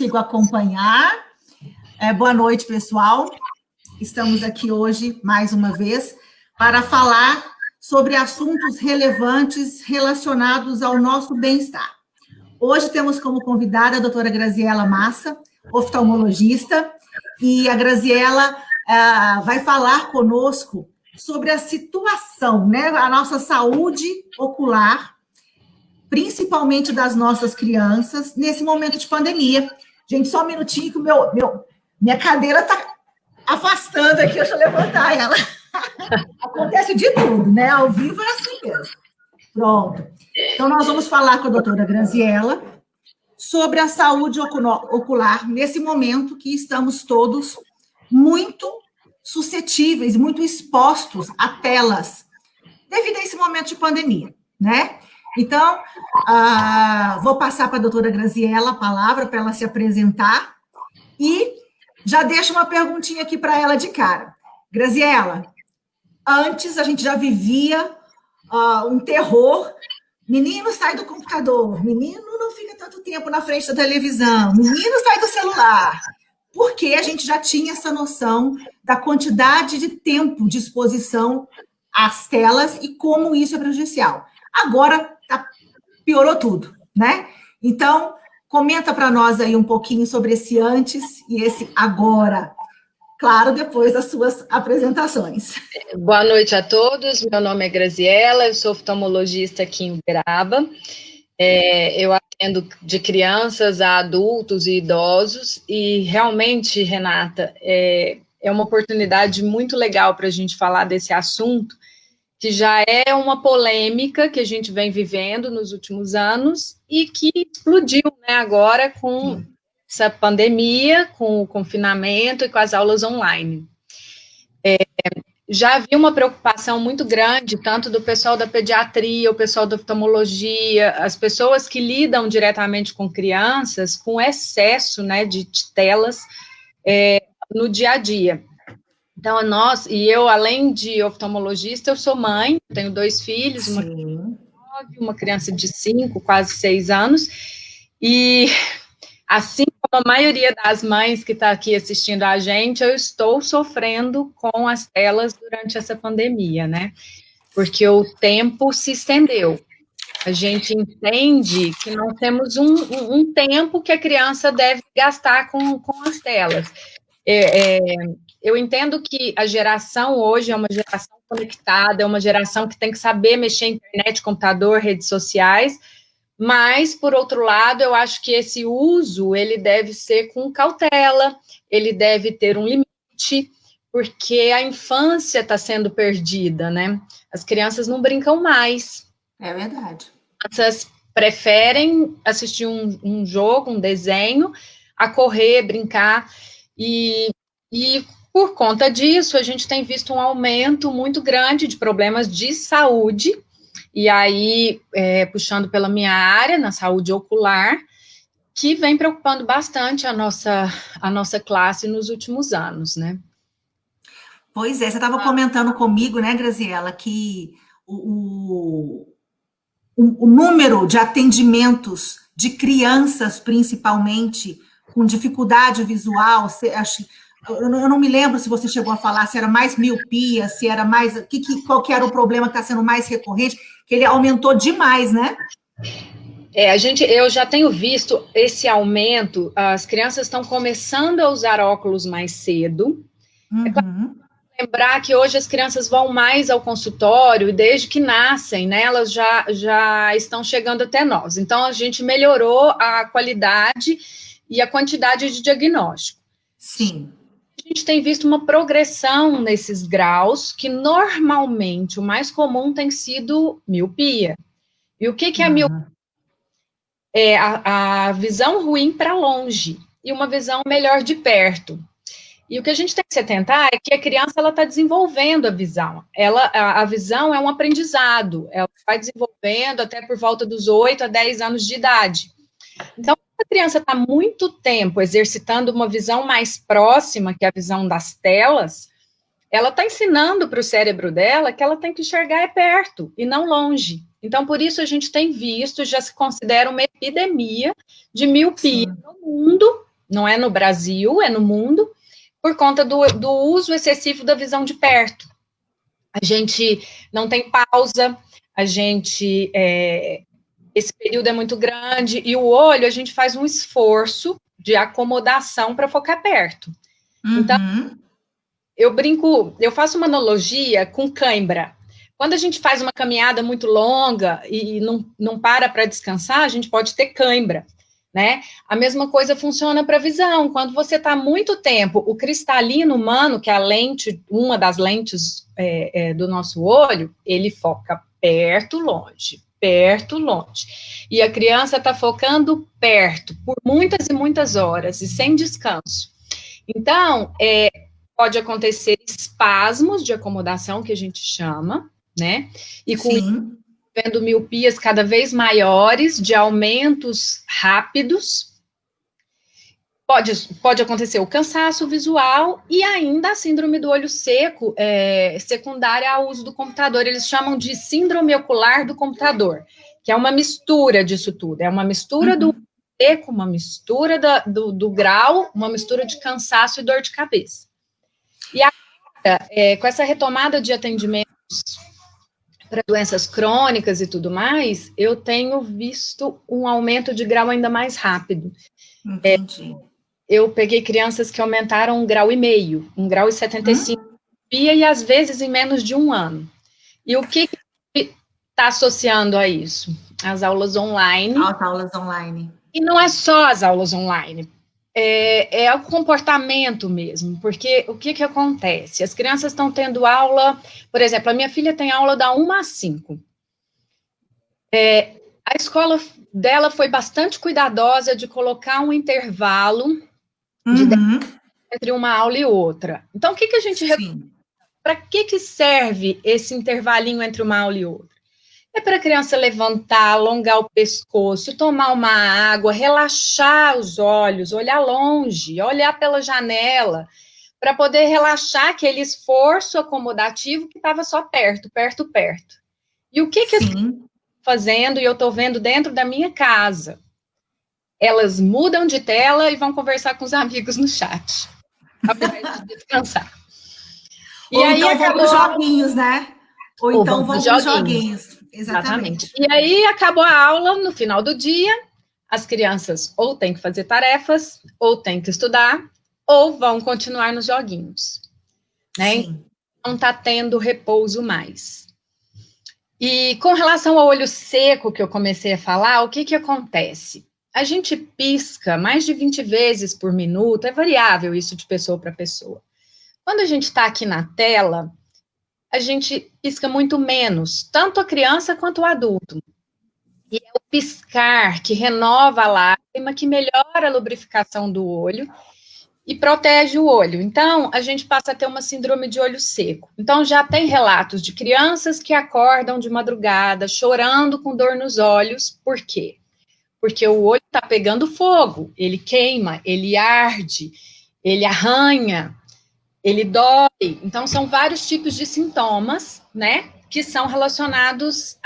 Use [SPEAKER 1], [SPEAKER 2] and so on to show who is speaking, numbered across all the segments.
[SPEAKER 1] consigo acompanhar. Boa noite, pessoal. Estamos aqui hoje, mais uma vez, para falar sobre assuntos relevantes relacionados ao nosso bem-estar. Hoje temos como convidada a doutora Graziela Massa, oftalmologista, e a Graziela vai falar conosco sobre a situação, né, a nossa saúde ocular, principalmente das nossas crianças, nesse momento de pandemia. Gente, só um minutinho que minha cadeira está afastando aqui, deixa eu levantar ela. Acontece de tudo, né? Ao vivo é assim mesmo. Pronto. Então, nós vamos falar com a doutora Graziela sobre a saúde ocular nesse momento que estamos todos muito suscetíveis, muito expostos a telas, devido a esse momento de pandemia, né? Então, vou passar para a doutora Graziela a palavra para ela se apresentar e já deixo uma perguntinha aqui para ela de cara. Graziela, antes a gente já vivia um terror. Menino, sai do computador. Menino, não fica tanto tempo na frente da televisão. Menino, sai do celular. Porque a gente já tinha essa noção da quantidade de tempo de exposição às telas e como isso é prejudicial. Agora, piorou tudo, né? Então, comenta para nós aí um pouquinho sobre esse antes e esse agora. Claro, depois das suas apresentações.
[SPEAKER 2] Boa noite a todos, meu nome é Graziela, eu sou oftalmologista aqui em Uberaba. Eu atendo de crianças a adultos e idosos, e realmente, Renata, é uma oportunidade muito legal para a gente falar desse assunto, que já é uma polêmica que a gente vem vivendo nos últimos anos e que explodiu, né, agora com essa pandemia, com o confinamento e com as aulas online. Já havia uma preocupação muito grande, tanto do pessoal da pediatria, o pessoal da oftalmologia, as pessoas que lidam diretamente com crianças, com excesso, né, de telas no dia a dia. Então, eu, além de oftalmologista, eu sou mãe, tenho 2 filhos, uma criança de 5, quase 6 anos, e assim como a maioria das mães que está aqui assistindo a gente, eu estou sofrendo com as telas durante essa pandemia, né? Porque o tempo se estendeu. A gente entende que não temos um tempo que a criança deve gastar com as telas. Eu entendo que a geração hoje é uma geração conectada, é uma geração que tem que saber mexer em internet, computador, redes sociais, mas, por outro lado, eu acho que esse uso, ele deve ser com cautela, ele deve ter um limite, porque a infância está sendo perdida, né? As crianças não brincam mais.
[SPEAKER 1] É verdade.
[SPEAKER 2] As crianças preferem assistir um jogo, um desenho, a correr, brincar, e por conta disso, a gente tem visto um aumento muito grande de problemas de saúde, e aí, puxando pela minha área, na saúde ocular, que vem preocupando bastante a nossa classe nos últimos anos, né?
[SPEAKER 1] Pois é, você estava comentando comigo, né, Graziela, que o número de atendimentos de crianças, principalmente, com dificuldade visual, eu não me lembro se você chegou a falar se era mais miopia, se era mais... Qual que era o problema que está sendo mais recorrente, que ele aumentou demais, né?
[SPEAKER 2] Eu já tenho visto esse aumento, as crianças estão começando a usar óculos mais cedo. É claro, lembrar que hoje as crianças vão mais ao consultório, e desde que nascem, né, elas já estão chegando até nós. Então, a gente melhorou a qualidade e a quantidade de diagnóstico.
[SPEAKER 1] Sim.
[SPEAKER 2] A gente tem visto uma progressão nesses graus, que normalmente o mais comum tem sido miopia. E o que é a miopia? É a visão ruim para longe e uma visão melhor de perto. E o que a gente tem que se atentar é que a criança está desenvolvendo a visão. A visão é um aprendizado, ela vai desenvolvendo até por volta dos 8 a 10 anos de idade. Então, a criança está muito tempo exercitando uma visão mais próxima, que é a visão das telas, ela está ensinando para o cérebro dela que ela tem que enxergar perto e não longe. Então, por isso a gente tem visto, já se considera uma epidemia de miopia no mundo, não é no Brasil, é no mundo, por conta do uso excessivo da visão de perto. A gente não tem pausa, esse período é muito grande, e o olho, a gente faz um esforço de acomodação para focar perto. Então, eu faço uma analogia com cãibra. Quando a gente faz uma caminhada muito longa e não para descansar, a gente pode ter cãibra, né? A mesma coisa funciona para a visão. Quando você está muito tempo, o cristalino humano, que é a lente, uma das lentes do nosso olho, ele foca perto, longe. E a criança está focando perto por muitas e muitas horas e sem descanso. Então, pode acontecer espasmos de acomodação, que a gente chama, né? E com isso, vendo miopias cada vez maiores, de aumentos rápidos. Pode acontecer o cansaço visual e ainda a síndrome do olho seco, secundária ao uso do computador. Eles chamam de síndrome ocular do computador, que é uma mistura disso tudo. É uma mistura do seco, uma mistura do grau, uma mistura de cansaço e dor de cabeça. E agora, com essa retomada de atendimentos para doenças crônicas e tudo mais, eu tenho visto um aumento de grau ainda mais rápido.
[SPEAKER 1] Entendi.
[SPEAKER 2] Eu peguei crianças que aumentaram 1,5 graus, 1,75 graus e às vezes em menos de um ano. E o que está associando a isso? As aulas online.
[SPEAKER 1] As aulas online.
[SPEAKER 2] E não é só as aulas online. É o comportamento mesmo, porque o que acontece? As crianças estão tendo aula, por exemplo, a minha filha tem aula da 1 às 5. A escola dela foi bastante cuidadosa de colocar um intervalo de 10 entre uma aula e outra. Então, o que a gente... Para que serve esse intervalinho entre uma aula e outra? É para a criança levantar, alongar o pescoço, tomar uma água, relaxar os olhos, olhar longe, olhar pela janela, para poder relaxar aquele esforço acomodativo que estava só perto. E o que as crianças estão fazendo, e eu estou vendo dentro da minha casa? Elas mudam de tela e vão conversar com os amigos no chat, ao invés de descansar.
[SPEAKER 1] Ou aí então vão para os joguinhos, né? Ou então vão para os joguinhos. Exatamente.
[SPEAKER 2] E aí acabou a aula, no final do dia, as crianças ou têm que fazer tarefas, ou têm que estudar, ou vão continuar nos joguinhos. Né? Não está tendo repouso mais. E com relação ao olho seco que eu comecei a falar, o que acontece? A gente pisca mais de 20 vezes por minuto, é variável isso de pessoa para pessoa. Quando a gente está aqui na tela, a gente pisca muito menos, tanto a criança quanto o adulto. E é o piscar que renova a lágrima, que melhora a lubrificação do olho e protege o olho. Então, a gente passa a ter uma síndrome de olho seco. Então, já tem relatos de crianças que acordam de madrugada, chorando com dor nos olhos. Por quê? Porque o olho está pegando fogo, ele queima, ele arde, ele arranha, ele dói. Então, são vários tipos de sintomas, né, que são relacionados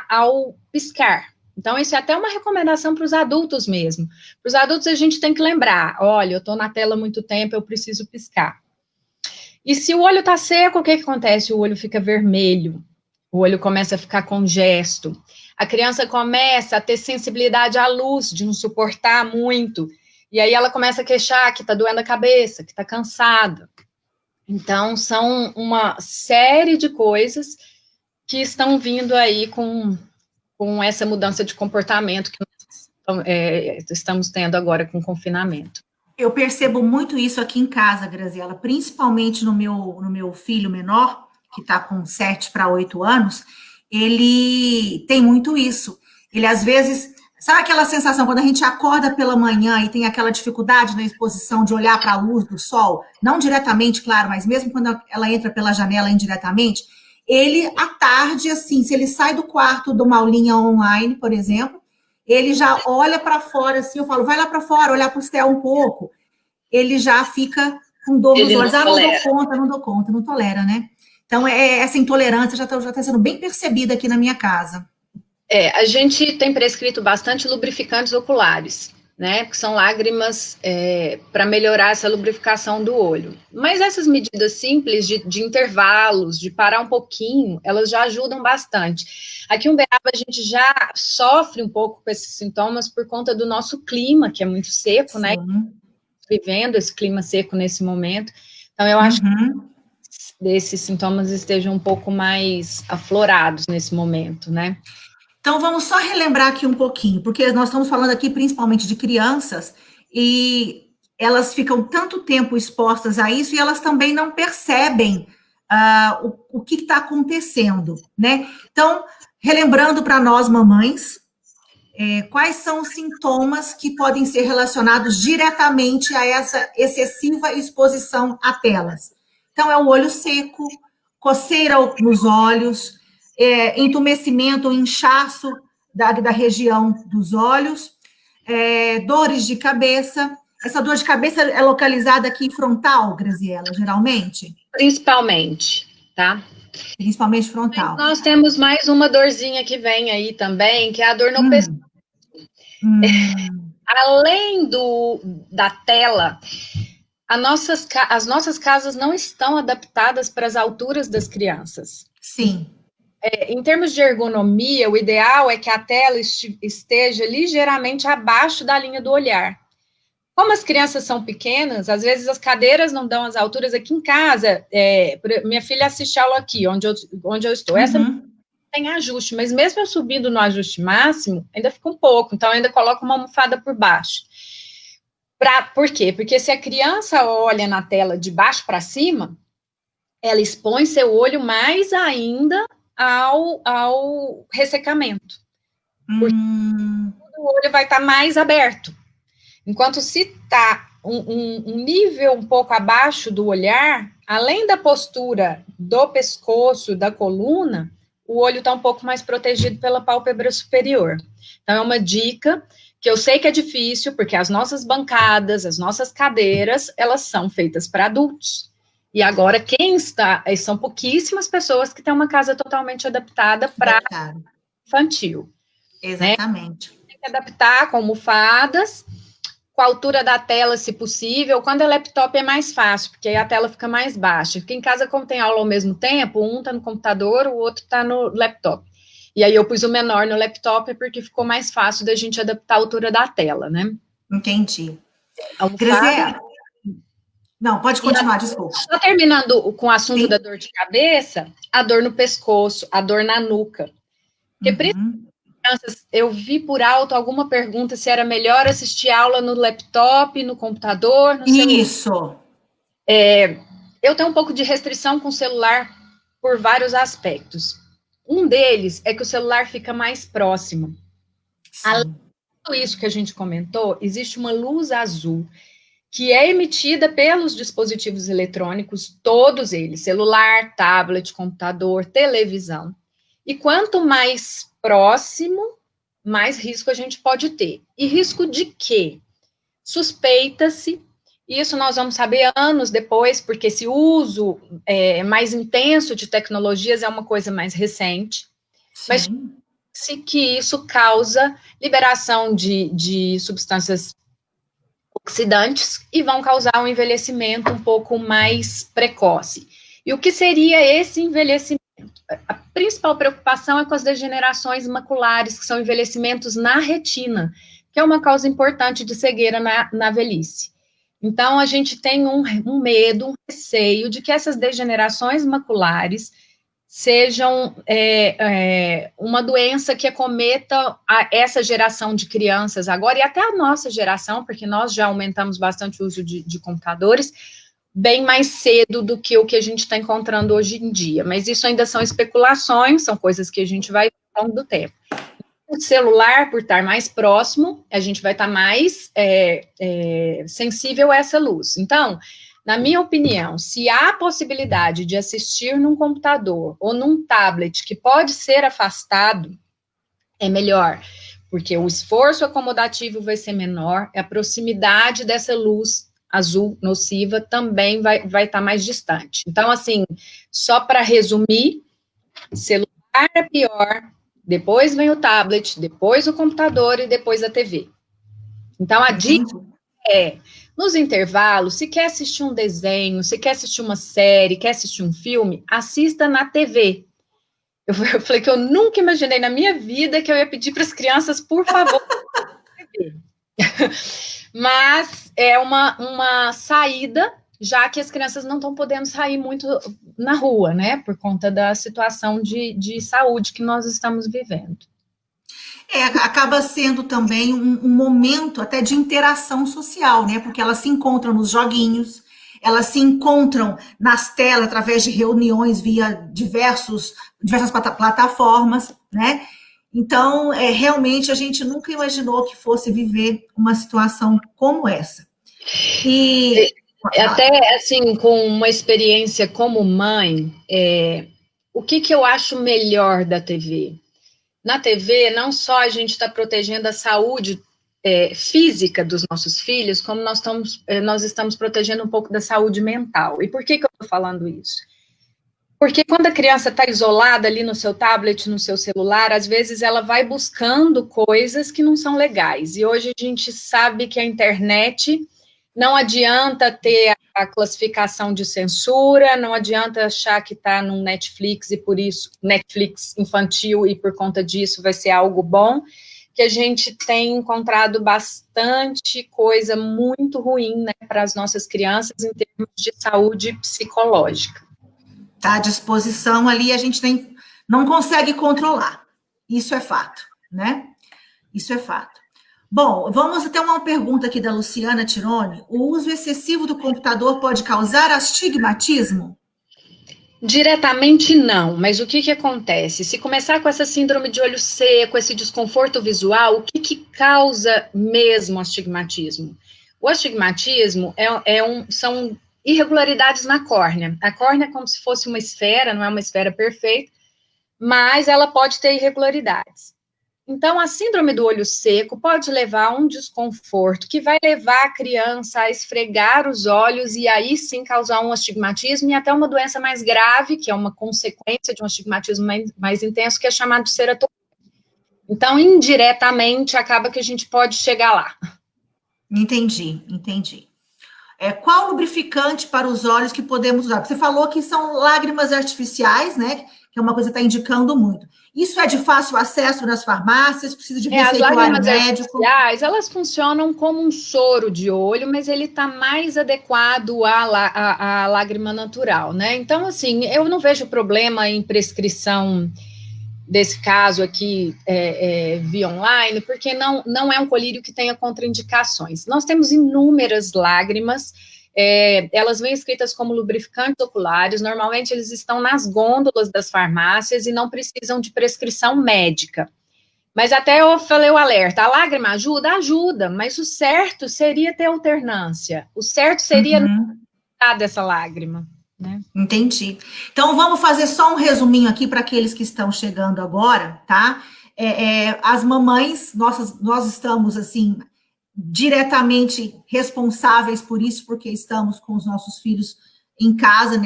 [SPEAKER 2] ao piscar. Então, isso é até uma recomendação para os adultos mesmo. Para os adultos, a gente tem que lembrar, olha, eu estou na tela há muito tempo, eu preciso piscar. E se o olho está seco, o que acontece? O olho fica vermelho, o olho começa a ficar congesto, a criança começa a ter sensibilidade à luz, de não suportar muito, e aí ela começa a queixar que está doendo a cabeça, que está cansada. Então, são uma série de coisas que estão vindo aí com essa mudança de comportamento que nós estamos tendo agora com o confinamento.
[SPEAKER 1] Eu percebo muito isso aqui em casa, Graziela, principalmente no meu filho menor, que está com 7 para 8 anos, ele tem muito isso. Ele, às vezes, sabe aquela sensação, quando a gente acorda pela manhã e tem aquela dificuldade na exposição de olhar para a luz do sol, não diretamente, claro, mas mesmo quando ela entra pela janela indiretamente, ele, à tarde, assim, se ele sai do quarto de uma aulinha online, por exemplo, ele já olha para fora, assim, eu falo, vai lá para fora, olhar para o céu um pouco, ele já fica com dor nos olhos, não dou conta, não tolera, né? Então, essa intolerância já está sendo bem percebida aqui na minha casa.
[SPEAKER 2] A gente tem prescrito bastante lubrificantes oculares, né? Que são lágrimas para melhorar essa lubrificação do olho. Mas essas medidas simples de intervalos, de parar um pouquinho, elas já ajudam bastante. Aqui em Uberaba a gente já sofre um pouco com esses sintomas por conta do nosso clima, que é muito seco, né? Vivendo esse clima seco nesse momento. Então, eu acho que esses sintomas estejam um pouco mais aflorados nesse momento, né?
[SPEAKER 1] Então, vamos só relembrar aqui um pouquinho, porque nós estamos falando aqui principalmente de crianças, e elas ficam tanto tempo expostas a isso, e elas também não percebem o que está acontecendo, né? Então, relembrando para nós, mamães, quais são os sintomas que podem ser relacionados diretamente a essa excessiva exposição a telas. Então, é o olho seco, coceira nos olhos, entumecimento ou inchaço da região dos olhos, dores de cabeça. Essa dor de cabeça é localizada aqui frontal, Graziela, geralmente?
[SPEAKER 2] Principalmente, tá?
[SPEAKER 1] Principalmente frontal.
[SPEAKER 2] Mas nós temos mais uma dorzinha que vem aí também, que é a dor no pescoço. Além da tela, as nossas casas não estão adaptadas para as alturas das crianças.
[SPEAKER 1] Sim.
[SPEAKER 2] Em termos de ergonomia, o ideal é que a tela esteja ligeiramente abaixo da linha do olhar. Como as crianças são pequenas, às vezes as cadeiras não dão as alturas. Aqui em casa, minha filha assiste aula aqui, onde eu estou. Essa tem ajuste, mas mesmo eu subindo no ajuste máximo, ainda fica um pouco, então eu ainda coloco uma almofada por baixo. Por quê? Porque se a criança olha na tela de baixo para cima, ela expõe seu olho mais ainda ao ressecamento. Porque o olho vai estar mais aberto. Enquanto se está um nível um pouco abaixo do olhar, além da postura do pescoço, da coluna, o olho está um pouco mais protegido pela pálpebra superior. Então, é uma dica que eu sei que é difícil, porque as nossas bancadas, as nossas cadeiras, elas são feitas para adultos. E agora, são pouquíssimas pessoas que têm uma casa totalmente adaptada para infantil.
[SPEAKER 1] Exatamente.
[SPEAKER 2] Né? Tem que adaptar com almofadas, com a altura da tela, se possível. Quando é laptop é mais fácil, porque aí a tela fica mais baixa. Porque em casa, como tem aula ao mesmo tempo, um está no computador, o outro está no laptop. E aí eu pus o menor no laptop, porque ficou mais fácil da gente adaptar a altura da tela, né?
[SPEAKER 1] Entendi. Graziela. Não, pode continuar, desculpa.
[SPEAKER 2] Só terminando com o assunto da dor de cabeça, a dor no pescoço, a dor na nuca. Porque crianças, eu vi por alto alguma pergunta se era melhor assistir aula no laptop, no computador, no celular.
[SPEAKER 1] Isso.
[SPEAKER 2] Eu tenho um pouco de restrição com o celular por vários aspectos. Um deles é que o celular fica mais próximo. Além de tudo isso que a gente comentou, existe uma luz azul que é emitida pelos dispositivos eletrônicos, todos eles, celular, tablet, computador, televisão. E quanto mais próximo, mais risco a gente pode ter. E risco de quê? Suspeita-se, isso nós vamos saber anos depois, porque esse uso mais intenso de tecnologias é uma coisa mais recente, mas se que isso causa liberação de substâncias oxidantes e vão causar um envelhecimento um pouco mais precoce. E o que seria esse envelhecimento? A principal preocupação é com as degenerações maculares, que são envelhecimentos na retina, que é uma causa importante de cegueira na velhice. Então, a gente tem um medo, um receio de que essas degenerações maculares sejam uma doença que acometa essa geração de crianças agora, e até a nossa geração, porque nós já aumentamos bastante o uso de computadores, bem mais cedo do que o que a gente está encontrando hoje em dia. Mas isso ainda são especulações, são coisas que a gente vai ver ao longo do tempo. O celular, por estar mais próximo, a gente vai estar mais sensível a essa luz. Então, na minha opinião, se há possibilidade de assistir num computador ou num tablet que pode ser afastado, é melhor, porque o esforço acomodativo vai ser menor, a proximidade dessa luz azul nociva também vai estar mais distante. Então, assim, só para resumir, celular é pior, depois vem o tablet, depois o computador e depois a TV. Então, a dica é, nos intervalos, se quer assistir um desenho, se quer assistir uma série, quer assistir um filme, assista na TV. Eu falei que eu nunca imaginei na minha vida que eu ia pedir para as crianças, por favor, TV. Mas é uma saída, já que as crianças não estão podendo sair muito na rua, né? Por conta da situação de saúde que nós estamos vivendo.
[SPEAKER 1] Acaba sendo também um momento até de interação social, né? Porque elas se encontram nos joguinhos, elas se encontram nas telas através de reuniões via diversas plataformas, né? Então, realmente, a gente nunca imaginou que fosse viver uma situação como essa.
[SPEAKER 2] E até, assim, com uma experiência como mãe, o que eu acho melhor da TV? Na TV, não só a gente está protegendo a saúde física dos nossos filhos, como nós estamos protegendo um pouco da saúde mental. E por que eu estou falando isso? Porque quando a criança está isolada ali no seu tablet, no seu celular, às vezes ela vai buscando coisas que não são legais. E hoje a gente sabe que a internet não adianta ter a classificação de censura, não adianta achar que está num Netflix e por isso, Netflix infantil e por conta disso vai ser algo bom, que a gente tem encontrado bastante coisa muito ruim, né, para as nossas crianças em termos de saúde psicológica.
[SPEAKER 1] Está à disposição ali, a gente não consegue controlar. Isso é fato, né? Isso é fato. Bom, vamos até uma pergunta aqui da Luciana Tironi. O uso excessivo do computador pode causar astigmatismo?
[SPEAKER 2] Diretamente não, mas o que acontece? Se começar com essa síndrome de olho seco, esse desconforto visual, o que causa mesmo astigmatismo? O astigmatismo são irregularidades na córnea. A córnea é como se fosse uma esfera, não é uma esfera perfeita, mas ela pode ter irregularidades. Então, a síndrome do olho seco pode levar a um desconforto que vai levar a criança a esfregar os olhos e aí sim causar um astigmatismo e até uma doença mais grave, que é uma consequência de um astigmatismo mais intenso, que é chamado de ceratocone. Então, indiretamente, acaba que a gente pode chegar lá.
[SPEAKER 1] Entendi. Qual lubrificante para os olhos que podemos usar? Você falou que são lágrimas artificiais, né? Que é uma coisa que está indicando muito. Isso é de fácil acesso nas farmácias? Precisa de receituário médico?
[SPEAKER 2] As lágrimas artificiais, elas funcionam como um soro de olho, mas ele está mais adequado à lágrima natural, né? Então, assim, eu não vejo problema em prescrição desse caso aqui via online, porque não é um colírio que tenha contraindicações. Nós temos inúmeras lágrimas, elas vêm escritas como lubrificantes oculares, normalmente eles estão nas gôndolas das farmácias e não precisam de prescrição médica. Mas até eu falei o alerta, a lágrima ajuda, mas o certo seria ter alternância, o certo seria não dar dessa lágrima. Né?
[SPEAKER 1] Entendi. Então, vamos fazer só um resuminho aqui para aqueles que estão chegando agora, tá? As mamães, nós estamos, assim, diretamente responsáveis por isso, porque estamos com os nossos filhos em casa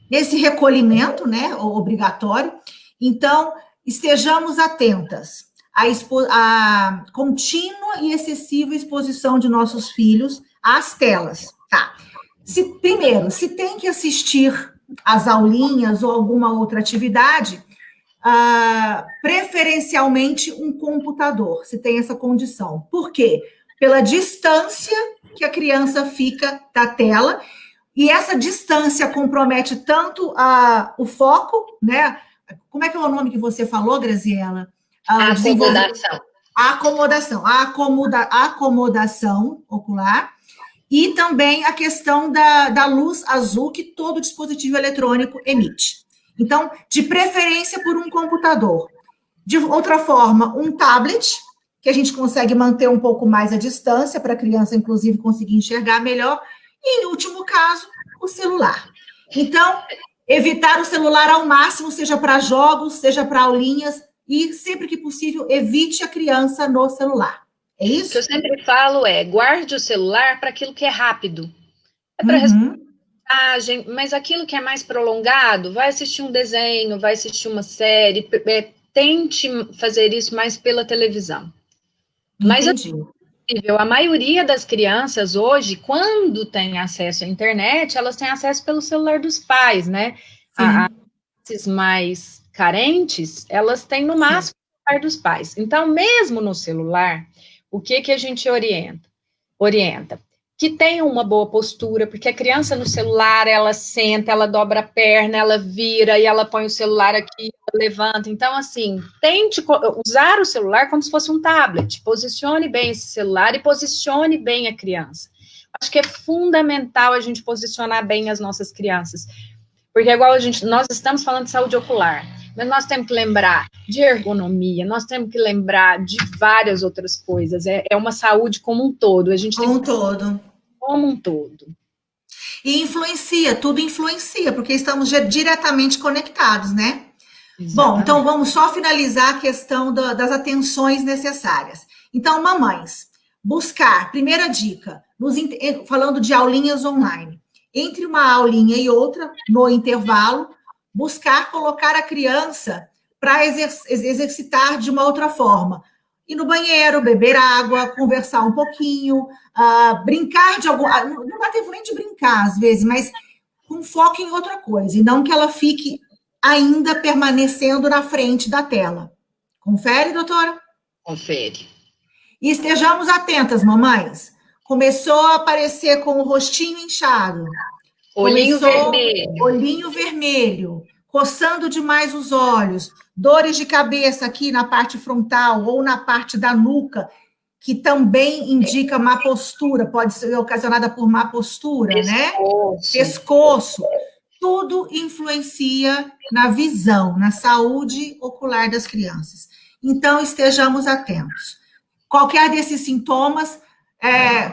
[SPEAKER 1] nesse recolhimento, né, obrigatório. Então, estejamos atentas à contínua e excessiva exposição de nossos filhos às telas, tá? Primeiro, se tem que assistir às aulinhas ou alguma outra atividade, preferencialmente um computador, se tem essa condição. Por quê? Pela distância que a criança fica da tela, e essa distância compromete tanto o foco, né? Como é que é o nome que você falou, Graziela? A acomodação ocular, e também a questão da luz azul que todo dispositivo eletrônico emite. Então, de preferência por um computador. De outra forma, um tablet, que a gente consegue manter um pouco mais a distância, para a criança, inclusive, conseguir enxergar melhor. E, em último caso, o celular. Então, evitar o celular ao máximo, seja para jogos, seja para aulinhas, e, sempre que possível, evite a criança no celular. É isso?
[SPEAKER 2] O que eu sempre falo guarde o celular para aquilo que é rápido. Para responder mensagem, mas aquilo que é mais prolongado, vai assistir um desenho, vai assistir uma série, tente fazer isso mais pela televisão.
[SPEAKER 1] Entendi.
[SPEAKER 2] Mas A maioria das crianças hoje, quando tem acesso à internet, elas têm acesso pelo celular dos pais, né? As mais carentes, elas têm no máximo o celular dos pais. Então, mesmo no celular, o que a gente orienta? Que tenha uma boa postura, porque a criança no celular, ela senta, ela dobra a perna, ela vira e ela põe o celular aqui, levanta. Então, assim, tente usar o celular como se fosse um tablet. Posicione bem esse celular e posicione bem a criança. Acho que é fundamental a gente posicionar bem as nossas crianças. Porque igual nós estamos falando de saúde ocular, mas nós temos que lembrar de ergonomia, nós temos que lembrar de várias outras coisas. É uma saúde como um todo. A gente tem como um todo.
[SPEAKER 1] E influencia, tudo influencia, porque estamos diretamente conectados, né? Exatamente. Bom, então vamos só finalizar a questão das atenções necessárias. Então, mamães, buscar, primeira dica, falando de aulinhas online, entre uma aulinha e outra, no intervalo, buscar colocar a criança para exercitar de uma outra forma. Ir no banheiro, beber água, conversar um pouquinho, brincar de algum... Não dá tempo nem de brincar, às vezes, mas com foco em outra coisa, e não que ela fique ainda permanecendo na frente da tela. Confere, doutora?
[SPEAKER 2] Confere.
[SPEAKER 1] E estejamos atentas, mamães. Começou a aparecer com o rostinho inchado.
[SPEAKER 2] Olhinho vermelho.
[SPEAKER 1] Olhinho vermelho. Coçando demais os olhos. Dores de cabeça aqui na parte frontal ou na parte da nuca, que também indica má postura. Pode ser ocasionada por má postura, né? Pescoço. Tudo influencia na visão, na saúde ocular das crianças. Então, estejamos atentos. Qualquer desses sintomas,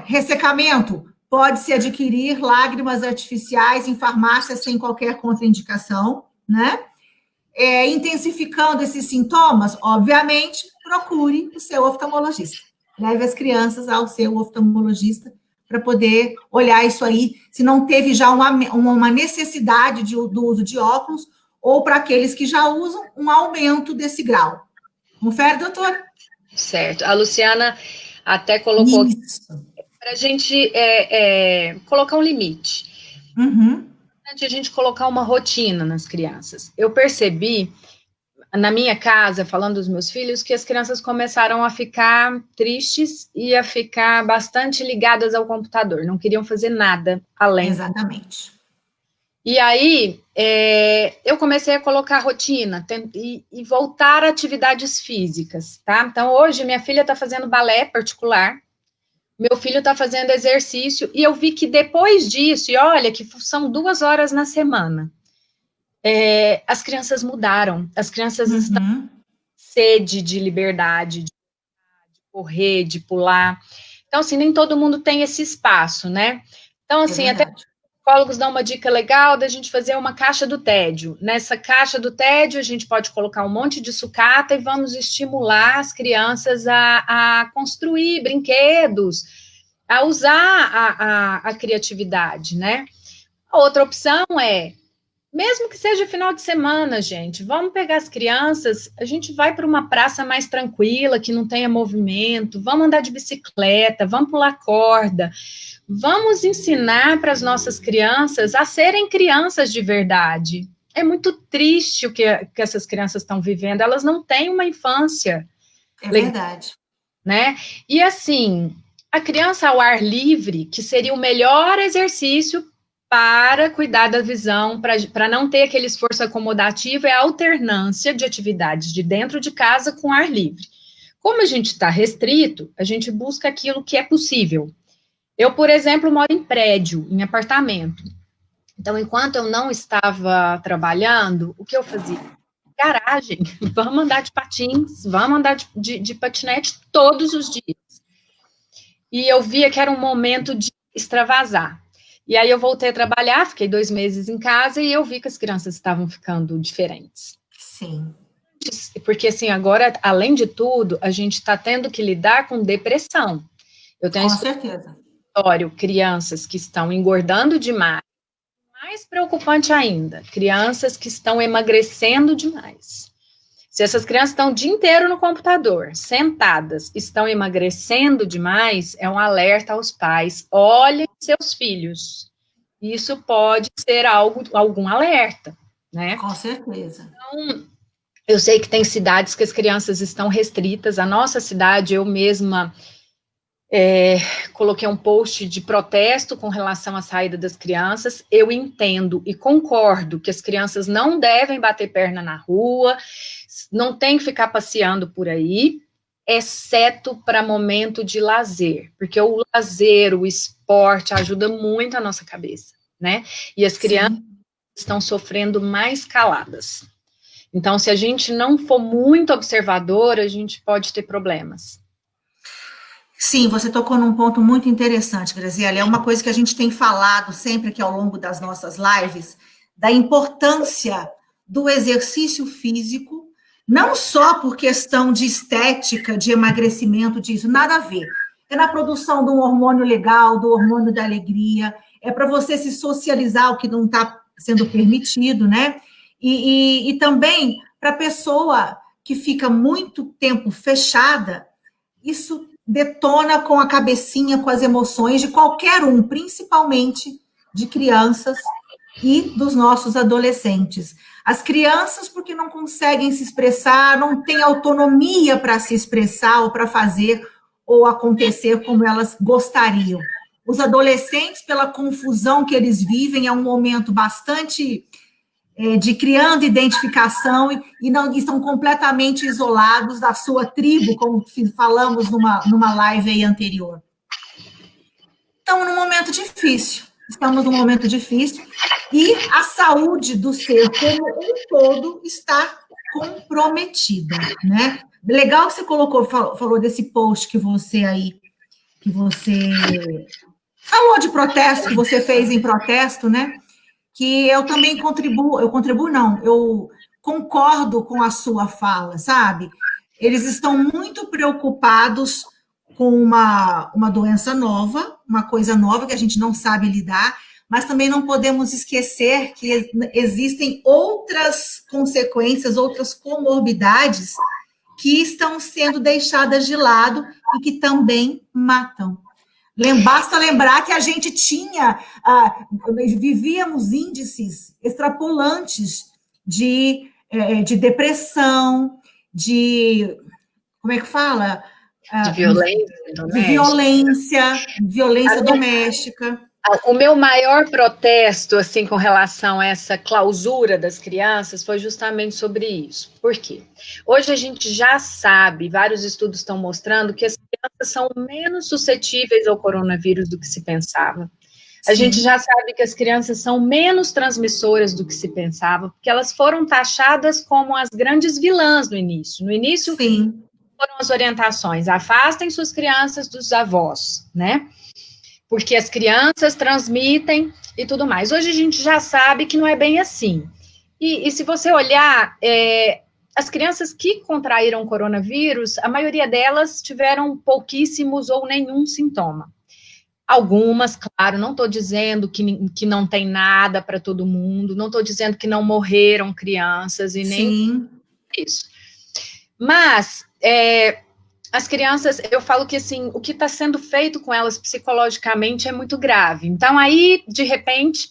[SPEAKER 1] ressecamento, pode-se adquirir lágrimas artificiais em farmácias sem qualquer contraindicação, né? Intensificando esses sintomas, obviamente, procure o seu oftalmologista. Leve as crianças ao seu oftalmologista para poder olhar isso aí, se não teve já uma necessidade do uso de óculos, ou para aqueles que já usam, um aumento desse grau. Confere, doutora?
[SPEAKER 2] Certo. A Luciana até colocou para a gente colocar um limite. Antes de a gente colocar uma rotina nas crianças. Eu percebi, na minha casa, falando dos meus filhos, que as crianças começaram a ficar tristes e a ficar bastante ligadas ao computador, não queriam fazer nada além.
[SPEAKER 1] Exatamente.
[SPEAKER 2] E aí, eu comecei a colocar rotina e voltar a atividades físicas, tá? Então, hoje, minha filha está fazendo balé particular, meu filho está fazendo exercício, e eu vi que depois disso, e olha, que são 2 horas na semana, as crianças mudaram, as crianças estão com sede de liberdade, de correr, de pular. Então, assim, nem todo mundo tem esse espaço, né? Então, assim, até os psicólogos dão uma dica legal da gente fazer uma caixa do tédio. Nessa caixa do tédio, a gente pode colocar um monte de sucata e vamos estimular as crianças a construir brinquedos, a usar a criatividade, né? A outra opção mesmo que seja final de semana, gente, vamos pegar as crianças, a gente vai para uma praça mais tranquila, que não tenha movimento, vamos andar de bicicleta, vamos pular corda, vamos ensinar para as nossas crianças a serem crianças de verdade. É muito triste o que essas crianças estão vivendo, elas não têm uma infância.
[SPEAKER 1] É verdade.
[SPEAKER 2] Né? E assim, a criança ao ar livre, que seria o melhor exercício para cuidar da visão, para não ter aquele esforço acomodativo, é a alternância de atividades de dentro de casa com ar livre. Como a gente está restrito, a gente busca aquilo que é possível. Eu, por exemplo, moro em prédio, em apartamento. Então, enquanto eu não estava trabalhando, o que eu fazia? Garagem, vamos andar de patins, vamos andar de patinete todos os dias. E eu via que era um momento de extravasar. E aí eu voltei a trabalhar, fiquei 2 meses em casa e eu vi que as crianças estavam ficando diferentes.
[SPEAKER 1] Sim.
[SPEAKER 2] Porque, assim, agora, além de tudo, a gente está tendo que lidar com depressão. Eu tenho
[SPEAKER 1] com certeza.
[SPEAKER 2] Crianças que estão engordando demais. Mais preocupante ainda, crianças que estão emagrecendo demais. Se essas crianças estão o dia inteiro no computador, sentadas, estão emagrecendo demais, é um alerta aos pais. Olhem seus filhos. Isso pode ser algum alerta, né?
[SPEAKER 1] Com certeza.
[SPEAKER 2] Então, eu sei que tem cidades que as crianças estão restritas. A nossa cidade, eu mesma coloquei um post de protesto com relação à saída das crianças. Eu entendo e concordo que as crianças não devem bater perna na rua, não tem que ficar passeando por aí, exceto para momento de lazer, porque o lazer, o esporte ajuda muito a nossa cabeça, né? E as crianças estão sofrendo mais caladas. Então, se a gente não for muito observador, a gente pode ter problemas.
[SPEAKER 1] Sim, você tocou num ponto muito interessante, Graziela. É uma coisa que a gente tem falado sempre aqui ao longo das nossas lives, da importância do exercício físico, não só por questão de estética, de emagrecimento, disso, nada a ver. É na produção de um hormônio legal, do hormônio da alegria, é para você se socializar, o que não está sendo permitido, né? E também para a pessoa que fica muito tempo fechada, isso detona com a cabecinha, com as emoções de qualquer um, principalmente de crianças e dos nossos adolescentes. As crianças, porque não conseguem se expressar, não têm autonomia para se expressar ou para fazer ou acontecer como elas gostariam. Os adolescentes, pela confusão que eles vivem, é um momento bastante de criando identificação e não estão completamente isolados da sua tribo, como falamos numa live aí anterior. Estamos num momento difícil, e a saúde do ser como um todo está comprometida, né? Legal que você falou desse post que você falou de protesto, que você fez em protesto, né? Que eu também eu concordo com a sua fala, sabe? Eles estão muito preocupados com uma doença nova, uma coisa nova que a gente não sabe lidar, mas também não podemos esquecer que existem outras consequências, outras comorbidades que estão sendo deixadas de lado e que também matam. Basta lembrar que a gente vivíamos índices extrapolantes de depressão, como é que fala? Violência doméstica.
[SPEAKER 2] O meu maior protesto, assim, com relação a essa clausura das crianças foi justamente sobre isso. Por quê? Hoje a gente já sabe, vários estudos estão mostrando que as crianças são menos suscetíveis ao coronavírus do que se pensava. A gente já sabe que as crianças são menos transmissoras do que se pensava, porque elas foram taxadas como as grandes vilãs no início. No início, foram as orientações: afastem suas crianças dos avós, né? Porque as crianças transmitem e tudo mais. Hoje a gente já sabe que não é bem assim. E se você olhar, as crianças que contraíram coronavírus, a maioria delas tiveram pouquíssimos ou nenhum sintoma. Algumas, claro, não estou dizendo que não tem nada para todo mundo, não estou dizendo que não morreram crianças e nem isso. Mas as crianças, eu falo que assim, o que está sendo feito com elas psicologicamente é muito grave. Então, aí, de repente,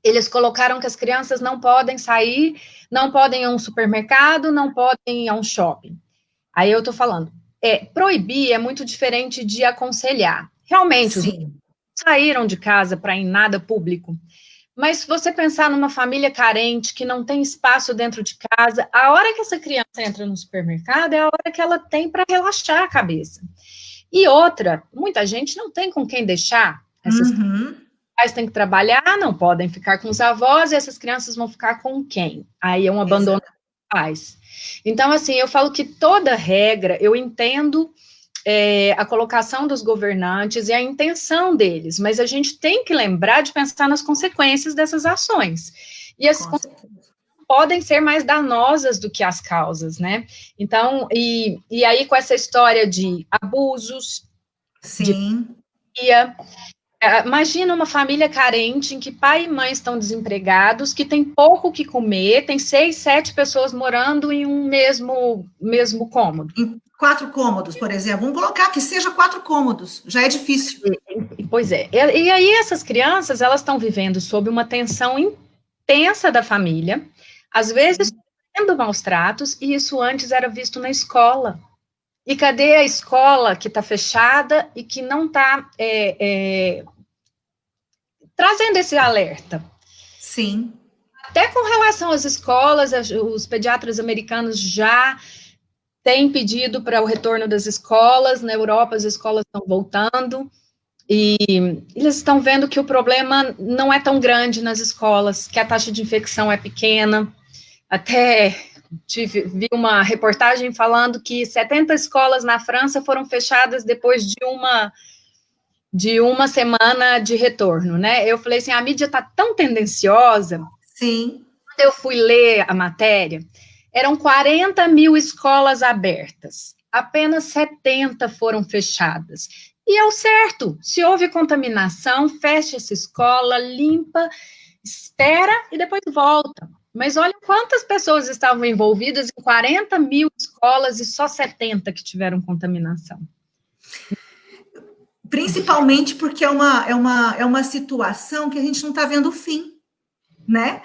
[SPEAKER 2] eles colocaram que as crianças não podem sair, não podem ir a um supermercado, não podem ir a um shopping. Aí eu estou falando, proibir é muito diferente de aconselhar. Realmente, os não saíram de casa para ir em nada público. Mas se você pensar numa família carente, que não tem espaço dentro de casa, a hora que essa criança entra no supermercado é a hora que ela tem para relaxar a cabeça. E outra, muita gente não tem com quem deixar. Essas pais têm que trabalhar, não podem ficar com os avós, e essas crianças vão ficar com quem? Aí é um abandono dos pais. Então, assim, eu falo que toda regra, eu entendo a colocação dos governantes e a intenção deles, mas a gente tem que lembrar de pensar nas consequências dessas ações. E as consequências podem ser mais danosas do que as causas, né? Então, e aí com essa história de abusos, de Imagina uma família carente em que pai e mãe estão desempregados, que tem pouco o que comer, tem 6, 7 pessoas morando em um mesmo cômodo.
[SPEAKER 1] Em 4 cômodos, por exemplo. Vamos colocar que seja 4 cômodos, já é difícil.
[SPEAKER 2] Pois é. E aí essas crianças, elas estão vivendo sob uma tensão intensa da família, às vezes sofrendo maus tratos, e isso antes era visto na escola. E cadê a escola que está fechada e que não está trazendo esse alerta?
[SPEAKER 1] Sim.
[SPEAKER 2] Até com relação às escolas, os pediatras americanos já têm pedido para o retorno das escolas. Na Europa, as escolas estão voltando. E eles estão vendo que o problema não é tão grande nas escolas, que a taxa de infecção é pequena. Até vi uma reportagem falando que 70 escolas na França foram fechadas depois de uma semana de retorno, né? Eu falei assim, a mídia está tão tendenciosa.
[SPEAKER 1] Sim.
[SPEAKER 2] Quando eu fui ler a matéria, eram 40 mil escolas abertas, apenas 70 foram fechadas. E é o certo, se houve contaminação, fecha essa escola, limpa, espera e depois volta. Mas olha quantas pessoas estavam envolvidas em 40 mil escolas e só 70 que tiveram contaminação.
[SPEAKER 1] Principalmente porque é uma situação que a gente não está vendo o fim, né?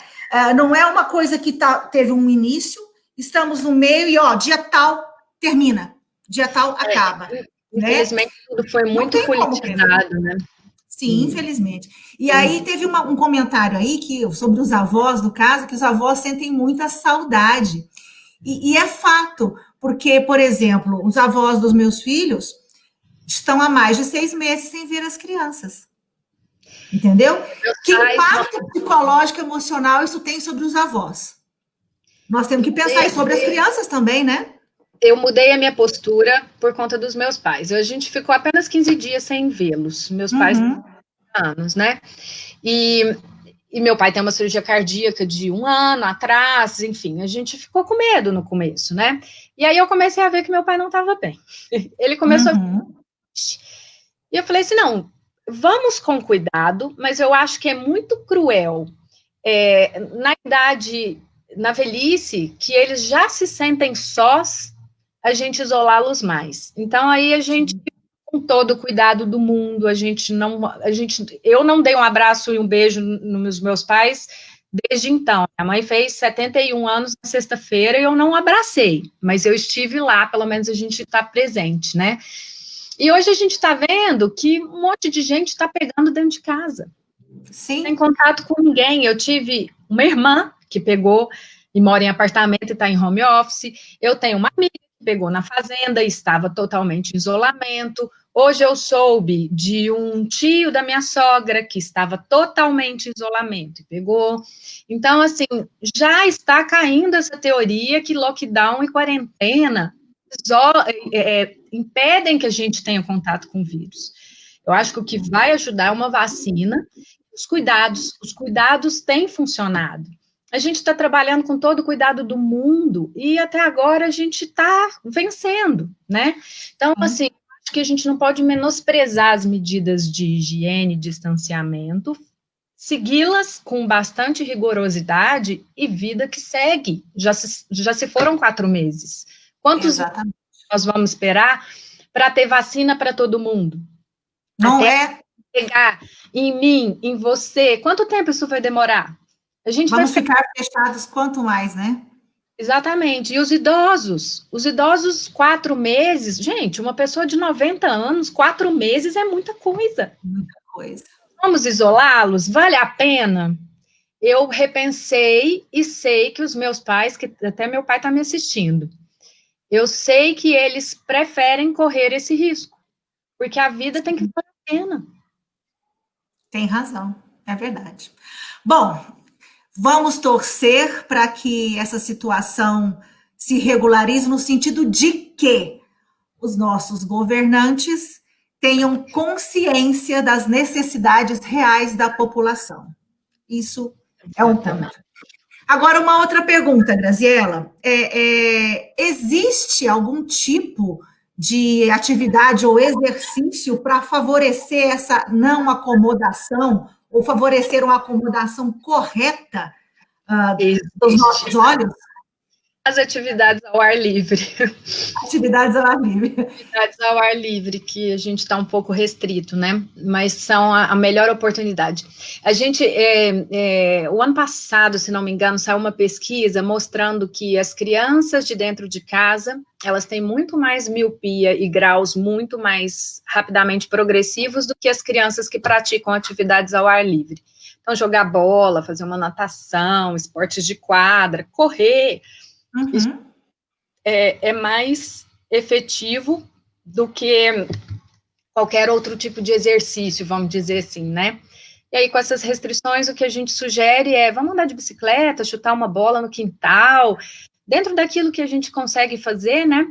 [SPEAKER 1] Não é uma coisa que teve um início, estamos no meio e, dia tal, termina, dia tal, acaba.
[SPEAKER 2] Infelizmente,
[SPEAKER 1] né?
[SPEAKER 2] tudo foi muito politizado, né?
[SPEAKER 1] Sim, infelizmente. E aí teve um comentário aí sobre os avós, no caso, que os avós sentem muita saudade. E é fato, porque, por exemplo, os avós dos meus filhos estão há mais de 6 meses sem ver as crianças. Entendeu? Que impacto psicológico, emocional isso tem sobre os avós? Nós temos que pensar sobre as crianças também, né?
[SPEAKER 2] Eu mudei a minha postura por conta dos meus pais. A gente ficou apenas 15 dias sem vê-los. Meus pais anos, né? E meu pai tem uma cirurgia cardíaca de 1 ano atrás, enfim, a gente ficou com medo no começo, né? E aí eu comecei a ver que meu pai não estava bem. Ele começou a... E eu falei assim, não, vamos com cuidado, mas eu acho que é muito cruel, na idade, na velhice, que eles já se sentem sós, a gente isolá-los mais. Então, aí a gente, com todo o cuidado do mundo, eu não dei um abraço e um beijo nos meus pais desde então. A mãe fez 71 anos na sexta-feira e eu não abracei, mas eu estive lá, pelo menos a gente está presente, né? E hoje a gente está vendo que um monte de gente está pegando dentro de casa.
[SPEAKER 1] Sim.
[SPEAKER 2] Sem contato com ninguém. Eu tive uma irmã que pegou e mora em apartamento e está em home office. Eu tenho uma amiga que pegou na fazenda e estava totalmente em isolamento. Hoje eu soube de um tio da minha sogra que estava totalmente em isolamento e pegou. Então, assim, já está caindo essa teoria que lockdown e quarentena impedem que a gente tenha contato com o vírus. Eu acho que o que vai ajudar é uma vacina. Os cuidados têm funcionado. A gente está trabalhando com todo o cuidado do mundo e até agora a gente está vencendo, né? Então, assim, acho que a gente não pode menosprezar as medidas de higiene, distanciamento, segui-las com bastante rigorosidade e vida que segue. Já se foram 4 meses. Quantos nós vamos esperar para ter vacina para todo mundo?
[SPEAKER 1] Não
[SPEAKER 2] até pegar em mim, em você. Quanto tempo isso vai demorar?
[SPEAKER 1] Vamos ficar fechados quanto mais, né?
[SPEAKER 2] Exatamente. E os idosos? Os idosos, 4 meses. Gente, uma pessoa de 90 anos, 4 meses é muita coisa.
[SPEAKER 1] Muita coisa.
[SPEAKER 2] Vamos isolá-los? Vale a pena? Eu repensei e sei que os meus pais, que até meu pai está me assistindo, eu sei que eles preferem correr esse risco, porque a vida tem que valer a pena.
[SPEAKER 1] Tem razão, é verdade. Bom, vamos torcer para que essa situação se regularize no sentido de que os nossos governantes tenham consciência das necessidades reais da população. Isso é um ponto. Agora, uma outra pergunta, Graziela. Existe algum tipo de atividade ou exercício para favorecer essa não acomodação ou favorecer uma acomodação correta dos
[SPEAKER 2] Existe.
[SPEAKER 1] nossos olhos?
[SPEAKER 2] As atividades ao ar livre.
[SPEAKER 1] Atividades ao ar livre.
[SPEAKER 2] Atividades ao ar livre, que a gente está um pouco restrito, né? Mas são a melhor oportunidade. A gente, o ano passado, se não me engano, saiu uma pesquisa mostrando que as crianças de dentro de casa, elas têm muito mais miopia e graus muito mais rapidamente progressivos do que as crianças que praticam atividades ao ar livre. Então, jogar bola, fazer uma natação, esportes de quadra, correr, isso é mais efetivo do que qualquer outro tipo de exercício, vamos dizer assim, né? E aí, com essas restrições, o que a gente sugere é, vamos andar de bicicleta, chutar uma bola no quintal, dentro daquilo que a gente consegue fazer, né?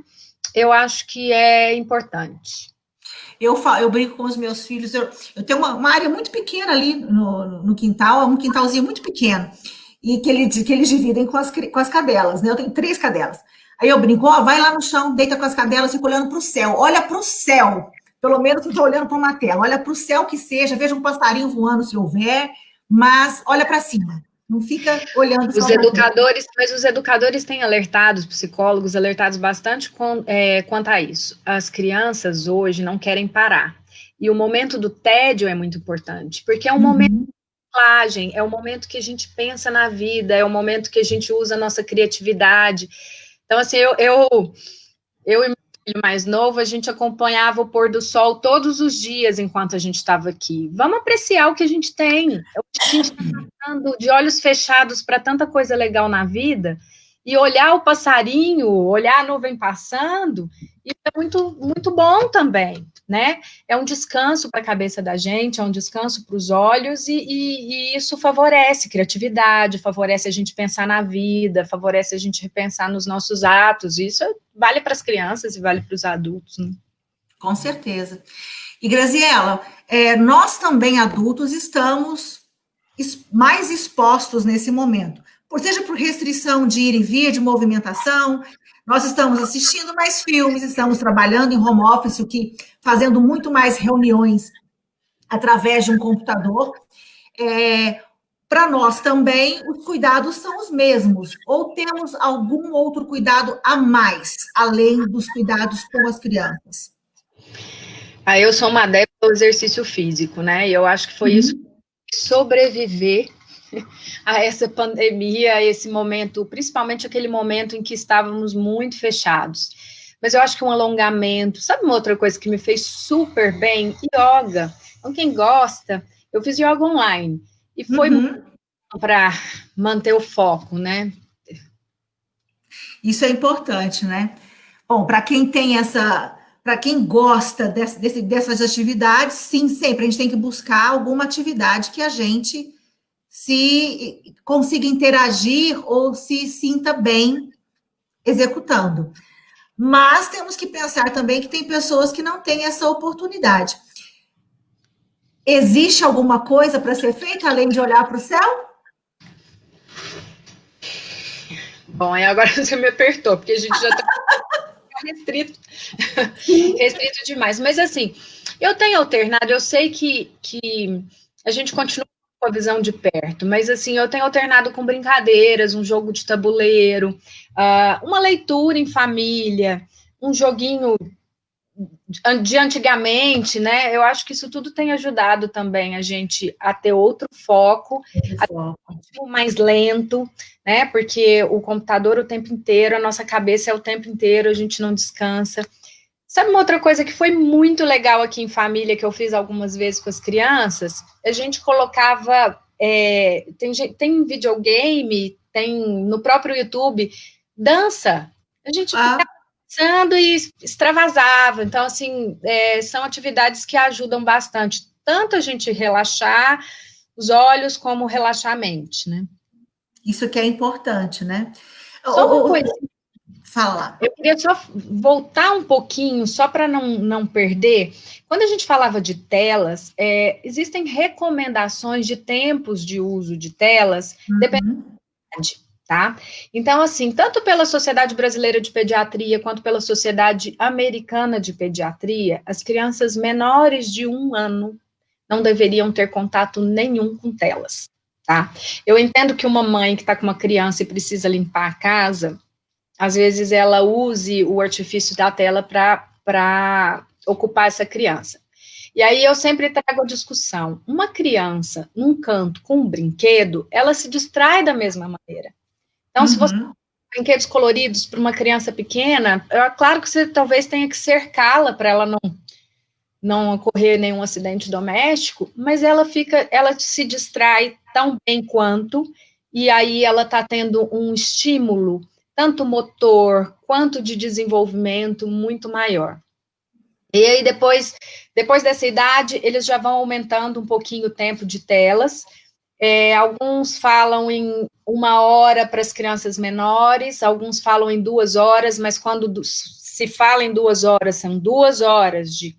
[SPEAKER 2] Eu acho que é importante.
[SPEAKER 1] Eu brinco com os meus filhos, eu tenho uma área muito pequena ali no quintal, um quintalzinho muito pequeno, e que eles dividem com as cadelas, né? Eu tenho 3 cadelas. Aí eu brinco, ó, vai lá no chão, deita com as cadelas, fica olhando para o céu. Olha para o céu. Pelo menos eu estou olhando para uma tela. Olha para o céu que seja, veja um passarinho voando se houver, mas olha para cima. Não fica olhando só para
[SPEAKER 2] Os educadores têm alertado, os psicólogos alertados bastante quanto a isso. As crianças hoje não querem parar. E o momento do tédio é muito importante, porque é um momento de reciclagem, é o momento que a gente pensa na vida, é o momento que a gente usa a nossa criatividade. Então, assim, eu e meu filho mais novo, a gente acompanhava o pôr do sol todos os dias enquanto a gente estava aqui. Vamos apreciar o que a gente tem. A gente está passando de olhos fechados para tanta coisa legal na vida, e olhar o passarinho, olhar a nuvem passando, isso é muito, muito bom também, né? É um descanso para a cabeça da gente, é um descanso para os olhos, e isso favorece criatividade, favorece a gente pensar na vida, favorece a gente repensar nos nossos atos. Isso vale para as crianças e vale para os adultos, né?
[SPEAKER 1] Com certeza. E, Graziela, nós também adultos estamos mais expostos nesse momento, seja por restrição de ir e vir, de movimentação, nós estamos assistindo mais filmes, estamos trabalhando em home office, fazendo muito mais reuniões através de um computador. Para nós também, os cuidados são os mesmos, ou temos algum outro cuidado a mais, além dos cuidados com as crianças?
[SPEAKER 2] Eu sou uma adepta do exercício físico, né? E eu acho que foi isso, sobreviver a essa pandemia, a esse momento, principalmente aquele momento em que estávamos muito fechados. Mas eu acho que um alongamento, sabe uma outra coisa que me fez super bem? Yoga. Então, quem gosta, eu fiz yoga online, e foi para manter o foco, né?
[SPEAKER 1] Isso é importante, né? Bom, para quem tem para quem gosta dessas atividades, sim, sempre a gente tem que buscar alguma atividade que a gente se consiga interagir ou se sinta bem executando. Mas temos que pensar também que tem pessoas que não têm essa oportunidade. Existe alguma coisa para ser feita além de olhar para o céu?
[SPEAKER 2] Bom, aí agora você me apertou, porque a gente já está restrito, restrito demais. Mas assim, eu tenho alternado, eu sei que a gente continua com a visão de perto, mas assim, eu tenho alternado com brincadeiras, um jogo de tabuleiro, uma leitura em família, um joguinho de antigamente, né? Eu acho que isso tudo tem ajudado também a gente a ter outro foco, a ter um ritmo mais lento, né? Porque o computador o tempo inteiro, a nossa cabeça é o tempo inteiro, a gente não descansa. Sabe uma outra coisa que foi muito legal aqui em família, que eu fiz algumas vezes com as crianças? A gente colocava, tem videogame, tem no próprio YouTube, dança. A gente ficava dançando e extravasava. Então, assim, são atividades que ajudam bastante, tanto a gente relaxar os olhos, como relaxar a mente, né?
[SPEAKER 1] Isso que é importante, né?
[SPEAKER 2] Só uma coisa.
[SPEAKER 1] Fala.
[SPEAKER 2] Eu queria só voltar um pouquinho, só para não perder. Quando a gente falava de telas, existem recomendações de tempos de uso de telas, dependendo da idade. tá? Então, assim, tanto pela Sociedade Brasileira de Pediatria, quanto pela Sociedade Americana de Pediatria, as crianças menores de 1 ano não deveriam ter contato nenhum com telas, tá? Eu entendo que uma mãe que está com uma criança e precisa limpar a casa, às vezes ela use o artifício da tela para ocupar essa criança. E aí eu sempre trago a discussão. Uma criança num canto com um brinquedo, ela se distrai da mesma maneira. Então, se você tem brinquedos coloridos para uma criança pequena, é claro que você talvez tenha que cercá-la para ela não ocorrer nenhum acidente doméstico, mas ela se distrai tão bem quanto, e aí ela está tendo um estímulo, tanto motor quanto de desenvolvimento, muito maior. E aí, depois dessa idade, eles já vão aumentando um pouquinho o tempo de telas. Alguns falam em 1 hora para as crianças menores, alguns falam em 2 horas, mas quando se fala em 2 horas, são 2 horas de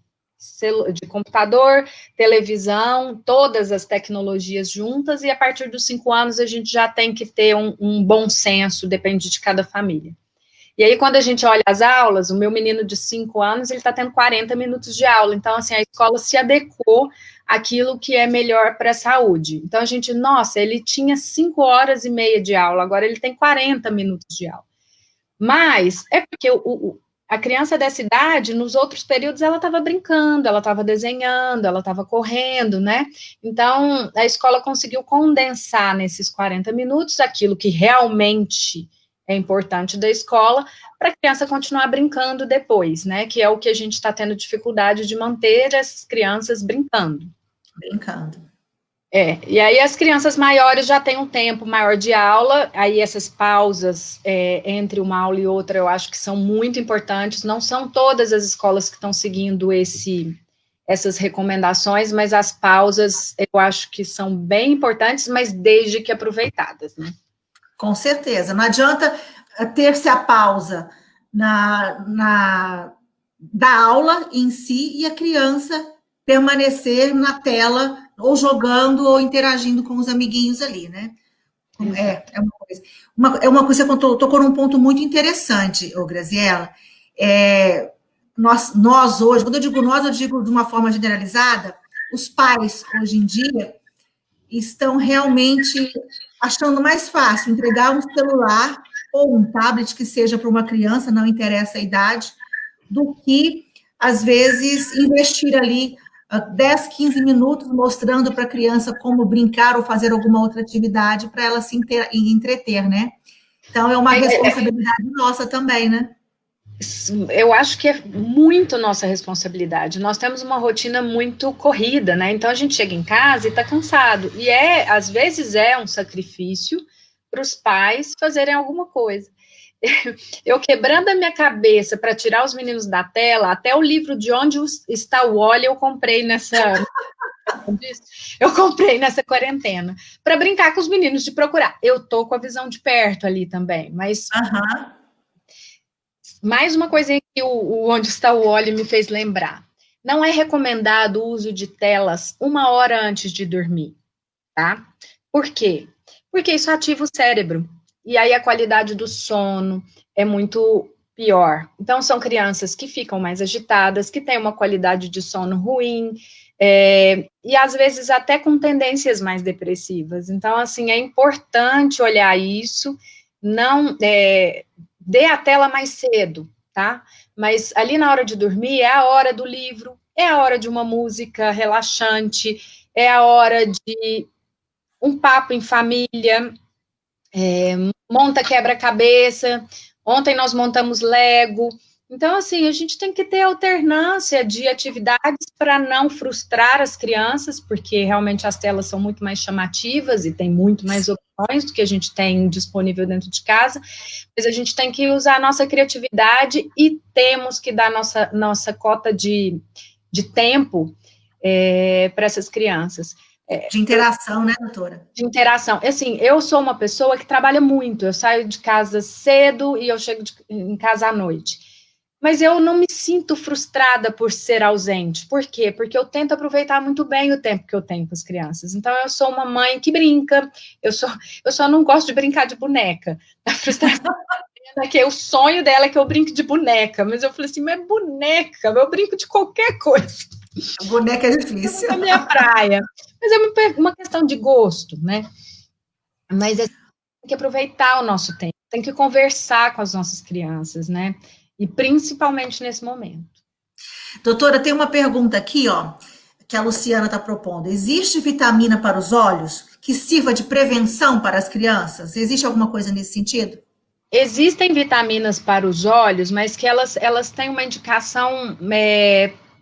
[SPEAKER 2] computador, televisão, todas as tecnologias juntas, e a partir dos 5 anos a gente já tem que ter um bom senso, depende de cada família. E aí, quando a gente olha as aulas, o meu menino de 5 anos, ele está tendo 40 minutos de aula. Então, assim, a escola se adequou àquilo que é melhor para a saúde. Então, a gente, nossa, ele tinha 5 horas e meia de aula, agora ele tem 40 minutos de aula. Mas é porque a criança dessa idade, nos outros períodos, ela estava brincando, ela estava desenhando, ela estava correndo, né? Então, a escola conseguiu condensar nesses 40 minutos aquilo que realmente é importante da escola, para a criança continuar brincando depois, né? Que é o que a gente está tendo dificuldade de manter essas crianças brincando. E aí as crianças maiores já têm um tempo maior de aula, aí essas pausas entre uma aula e outra eu acho que são muito importantes, não são todas as escolas que estão seguindo essas recomendações, mas as pausas eu acho que são bem importantes, mas desde que aproveitadas, né?
[SPEAKER 1] Com certeza. Não adianta ter-se a pausa da aula em si e a criança permanecer na tela, ou jogando, ou interagindo com os amiguinhos ali, né? É uma coisa. Você tocou num ponto muito interessante, Graziela. Nós hoje, quando eu digo nós, eu digo de uma forma generalizada, os pais, hoje em dia, estão realmente achando mais fácil entregar um celular ou um tablet que seja para uma criança, não interessa a idade, do que, às vezes, investir ali 10, 15 minutos mostrando para a criança como brincar ou fazer alguma outra atividade para ela se entreter, né? Então, é uma responsabilidade nossa também, né?
[SPEAKER 2] Eu acho que é muito nossa responsabilidade. Nós temos uma rotina muito corrida, né? Então a gente chega em casa e está cansado. E às vezes é um sacrifício para os pais fazerem alguma coisa. Eu quebrando a minha cabeça para tirar os meninos da tela, até o livro de Onde Está o Wally eu comprei nessa quarentena, para brincar com os meninos de procurar. Eu tô com a visão de perto ali também, mas mais uma coisa que o Onde Está o Wally me fez lembrar. Não é recomendado o uso de telas 1 hora antes de dormir, tá? Por quê? Porque isso ativa o cérebro. E aí a qualidade do sono é muito pior. Então, são crianças que ficam mais agitadas, que têm uma qualidade de sono ruim, e às vezes até com tendências mais depressivas. Então, assim, é importante olhar isso, não dê a tela mais cedo, tá? Mas ali na hora de dormir é a hora do livro, é a hora de uma música relaxante, é a hora de um papo em família, monta quebra-cabeça. Ontem nós montamos Lego. Então, assim, a gente tem que ter alternância de atividades para não frustrar as crianças, porque realmente as telas são muito mais chamativas e tem muito mais opções do que a gente tem disponível dentro de casa, mas a gente tem que usar a nossa criatividade e temos que dar nossa cota de tempo para essas crianças.
[SPEAKER 1] De interação, né, doutora?
[SPEAKER 2] De interação. Assim, eu sou uma pessoa que trabalha muito, eu saio de casa cedo e eu chego em casa à noite. Mas eu não me sinto frustrada por ser ausente. Por quê? Porque eu tento aproveitar muito bem o tempo que eu tenho com as crianças. Então, eu sou uma mãe que brinca, eu só não gosto de brincar de boneca. A frustração é que o sonho dela é que eu brinque de boneca. Mas eu falei assim, mas boneca, eu brinco de qualquer coisa.
[SPEAKER 1] A boneca é difícil.
[SPEAKER 2] É a minha praia. Mas é uma questão de gosto, né? Mas tem que aproveitar o nosso tempo, tem que conversar com as nossas crianças, né? E principalmente nesse momento.
[SPEAKER 1] Doutora, tem uma pergunta aqui, ó, que a Luciana está propondo. Existe vitamina para os olhos que sirva de prevenção para as crianças? Existe alguma coisa nesse sentido?
[SPEAKER 2] Existem vitaminas para os olhos, mas que elas têm uma indicação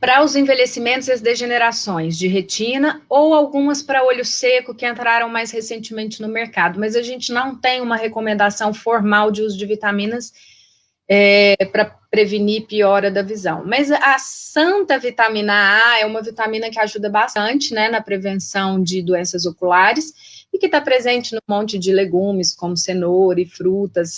[SPEAKER 2] para os envelhecimentos e as degenerações de retina, ou algumas para olho seco que entraram mais recentemente no mercado. Mas a gente não tem uma recomendação formal de uso de vitaminas para prevenir piora da visão. Mas a santa vitamina A é uma vitamina que ajuda bastante, né, na prevenção de doenças oculares e que está presente no monte de legumes, como cenoura e frutas,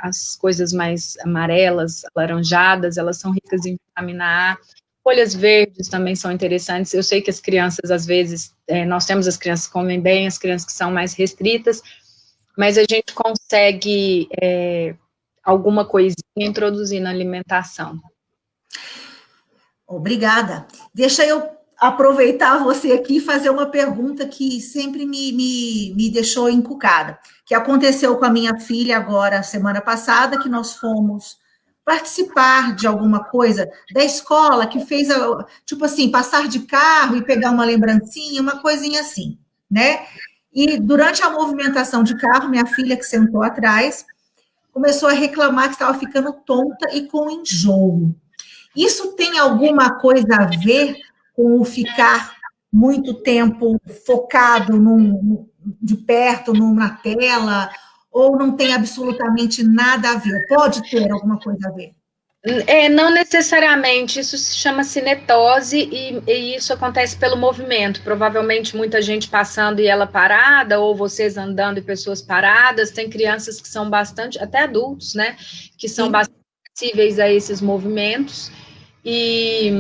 [SPEAKER 2] as coisas mais amarelas, alaranjadas, elas são ricas em vitamina A. Folhas verdes também são interessantes. Eu sei que as crianças, às vezes, nós temos as crianças que comem bem, as crianças que são mais restritas, mas a gente consegue alguma coisinha introduzir na alimentação.
[SPEAKER 1] Obrigada. Deixa eu aproveitar você aqui e fazer uma pergunta que sempre me deixou encucada, que aconteceu com a minha filha agora, semana passada, que nós fomos participar de alguma coisa da escola, que fez, tipo assim, passar de carro e pegar uma lembrancinha, uma coisinha assim, né? E durante a movimentação de carro, minha filha, que sentou atrás, começou a reclamar que estava ficando tonta e com enjoo. Isso tem alguma coisa a ver com o ficar muito tempo focado de perto numa tela, ou não tem absolutamente nada a ver? Pode ter alguma coisa a ver?
[SPEAKER 2] Não necessariamente, isso se chama cinetose e isso acontece pelo movimento, provavelmente muita gente passando e ela parada, ou vocês andando e pessoas paradas, tem crianças que são bastante, até adultos, né, que são bastante sensíveis a esses movimentos, e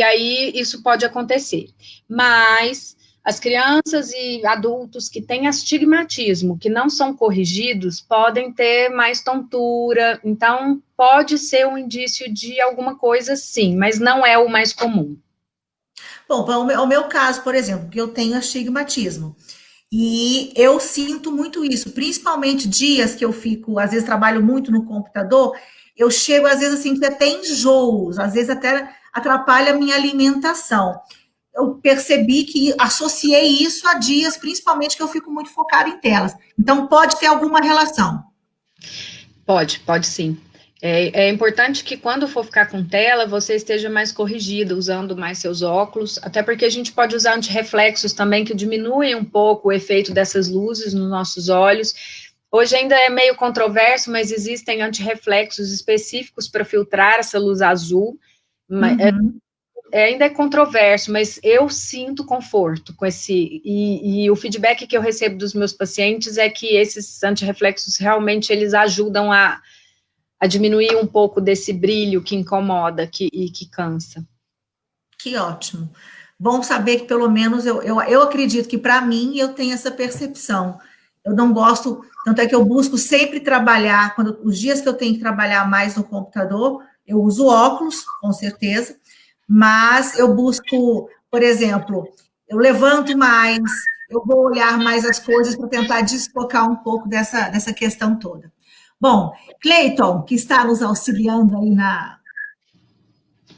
[SPEAKER 2] aí isso pode acontecer, mas as crianças e adultos que têm astigmatismo, que não são corrigidos, podem ter mais tontura, então pode ser um indício de alguma coisa, sim, mas não é o mais comum.
[SPEAKER 1] Bom, o meu caso, por exemplo, que eu tenho astigmatismo, e eu sinto muito isso, principalmente dias que eu fico, às vezes trabalho muito no computador, eu chego, às vezes, assim, que até enjoos, às vezes até atrapalha a minha alimentação. Eu percebi que associei isso a dias, principalmente que eu fico muito focada em telas. Então, pode ter alguma relação.
[SPEAKER 2] Pode sim. É importante que quando for ficar com tela, você esteja mais corrigida, usando mais seus óculos, até porque a gente pode usar antirreflexos também, que diminuem um pouco o efeito dessas luzes nos nossos olhos. Hoje ainda é meio controverso, mas existem antirreflexos específicos para filtrar essa luz azul.
[SPEAKER 1] Uhum.
[SPEAKER 2] Ainda é controverso, mas eu sinto conforto com esse, e o feedback que eu recebo dos meus pacientes é que esses antirreflexos realmente eles ajudam a diminuir um pouco desse brilho que incomoda e que cansa.
[SPEAKER 1] Que ótimo. Bom saber que pelo menos eu acredito que para mim eu tenho essa percepção. Eu não gosto, tanto é que eu busco sempre trabalhar, os dias que eu tenho que trabalhar mais no computador, eu uso óculos, com certeza, mas eu busco, por exemplo, eu levanto mais, eu vou olhar mais as coisas para tentar desfocar um pouco dessa questão toda. Bom, Cleiton, que está nos auxiliando aí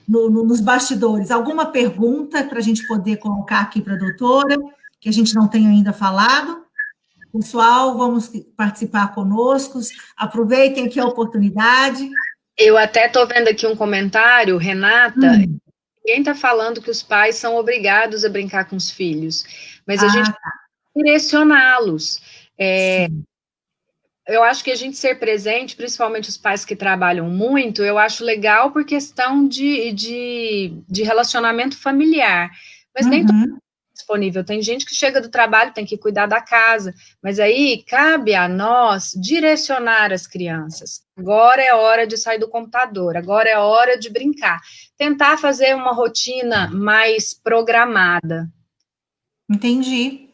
[SPEAKER 1] nos bastidores, alguma pergunta para a gente poder colocar aqui para a doutora, que a gente não tem ainda falado? Pessoal, vamos participar conosco, aproveitem aqui a oportunidade.
[SPEAKER 2] Eu até estou vendo aqui um comentário, Renata, ninguém está falando que os pais são obrigados a brincar com os filhos, mas a gente direcioná-los. Eu acho que a gente ser presente, principalmente os pais que trabalham muito, eu acho legal por questão de relacionamento familiar, mas nem todo mundo disponível. Tem gente que chega do trabalho, tem que cuidar da casa, mas aí cabe a nós direcionar as crianças. Agora é hora de sair do computador, agora é hora de brincar. Tentar fazer uma rotina mais programada.
[SPEAKER 1] Entendi.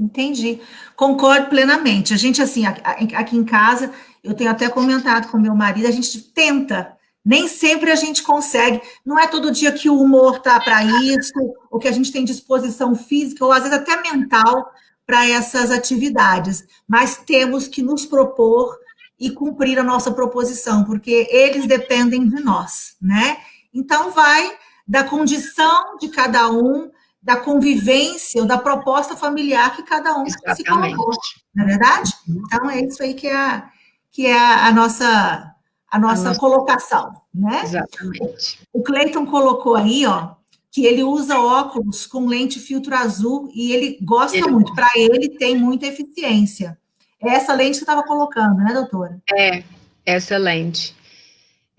[SPEAKER 1] Entendi. Concordo plenamente. A gente, assim, aqui em casa, eu tenho até comentado com meu marido, a gente tenta, nem sempre a gente consegue. Não é todo dia que o humor tá para isso, ou que a gente tem disposição física, ou às vezes até mental, para essas atividades. Mas temos que nos propor e cumprir a nossa proposição, porque eles dependem de nós, né? Então, vai da condição de cada um, da convivência ou da proposta familiar que cada um se colocou, não é verdade? Então, é isso aí que é a nossa colocação, né?
[SPEAKER 2] Exatamente.
[SPEAKER 1] O Cleiton colocou aí, ó, que ele usa óculos com lente filtro azul e ele gosta muito, para ele tem muita eficiência. É essa lente que você estava colocando, né, doutora?
[SPEAKER 2] É, excelente.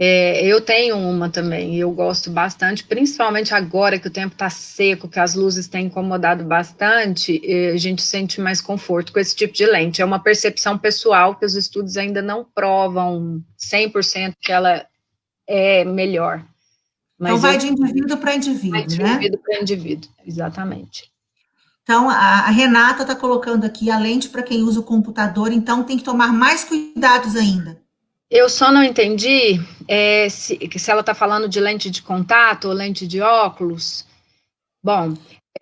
[SPEAKER 2] Eu tenho uma também, e eu gosto bastante, principalmente agora que o tempo está seco, que as luzes têm incomodado bastante, a gente sente mais conforto com esse tipo de lente. É uma percepção pessoal que os estudos ainda não provam 100% que ela é melhor. Mas
[SPEAKER 1] então, vai de indivíduo para indivíduo, né?
[SPEAKER 2] De indivíduo para indivíduo, exatamente.
[SPEAKER 1] Então, a Renata está colocando aqui a lente para quem usa o computador, então tem que tomar mais cuidados ainda.
[SPEAKER 2] Eu só não entendi se ela está falando de lente de contato ou lente de óculos. Bom,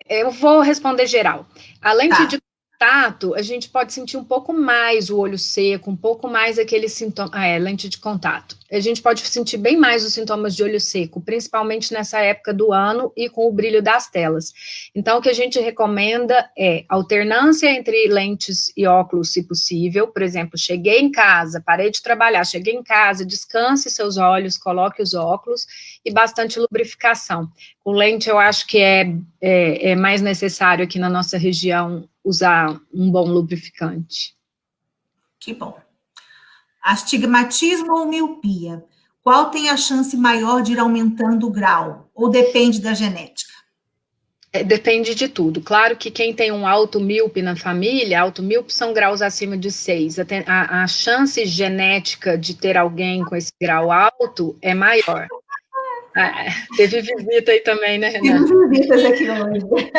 [SPEAKER 2] eu vou responder geral. A lente de contato, a gente pode sentir um pouco mais o olho seco, um pouco mais aquele sintoma. Lente de contato. A gente pode sentir bem mais os sintomas de olho seco, principalmente nessa época do ano e com o brilho das telas. Então, o que a gente recomenda é alternância entre lentes e óculos, se possível. Por exemplo, cheguei em casa, parei de trabalhar, cheguei em casa, descanse seus olhos, coloque os óculos e bastante lubrificação. Com lente, eu acho que é mais necessário aqui na nossa região usar um bom lubrificante.
[SPEAKER 1] Que bom. Astigmatismo ou miopia? Qual tem a chance maior de ir aumentando o grau? Ou depende da genética?
[SPEAKER 2] Depende de tudo. Claro que quem tem um alto míope na família, alto míope são graus acima de 6. A chance genética de ter alguém com esse grau alto é maior. Teve visita aí também, né, Renata?
[SPEAKER 1] Teve visitas aqui hoje.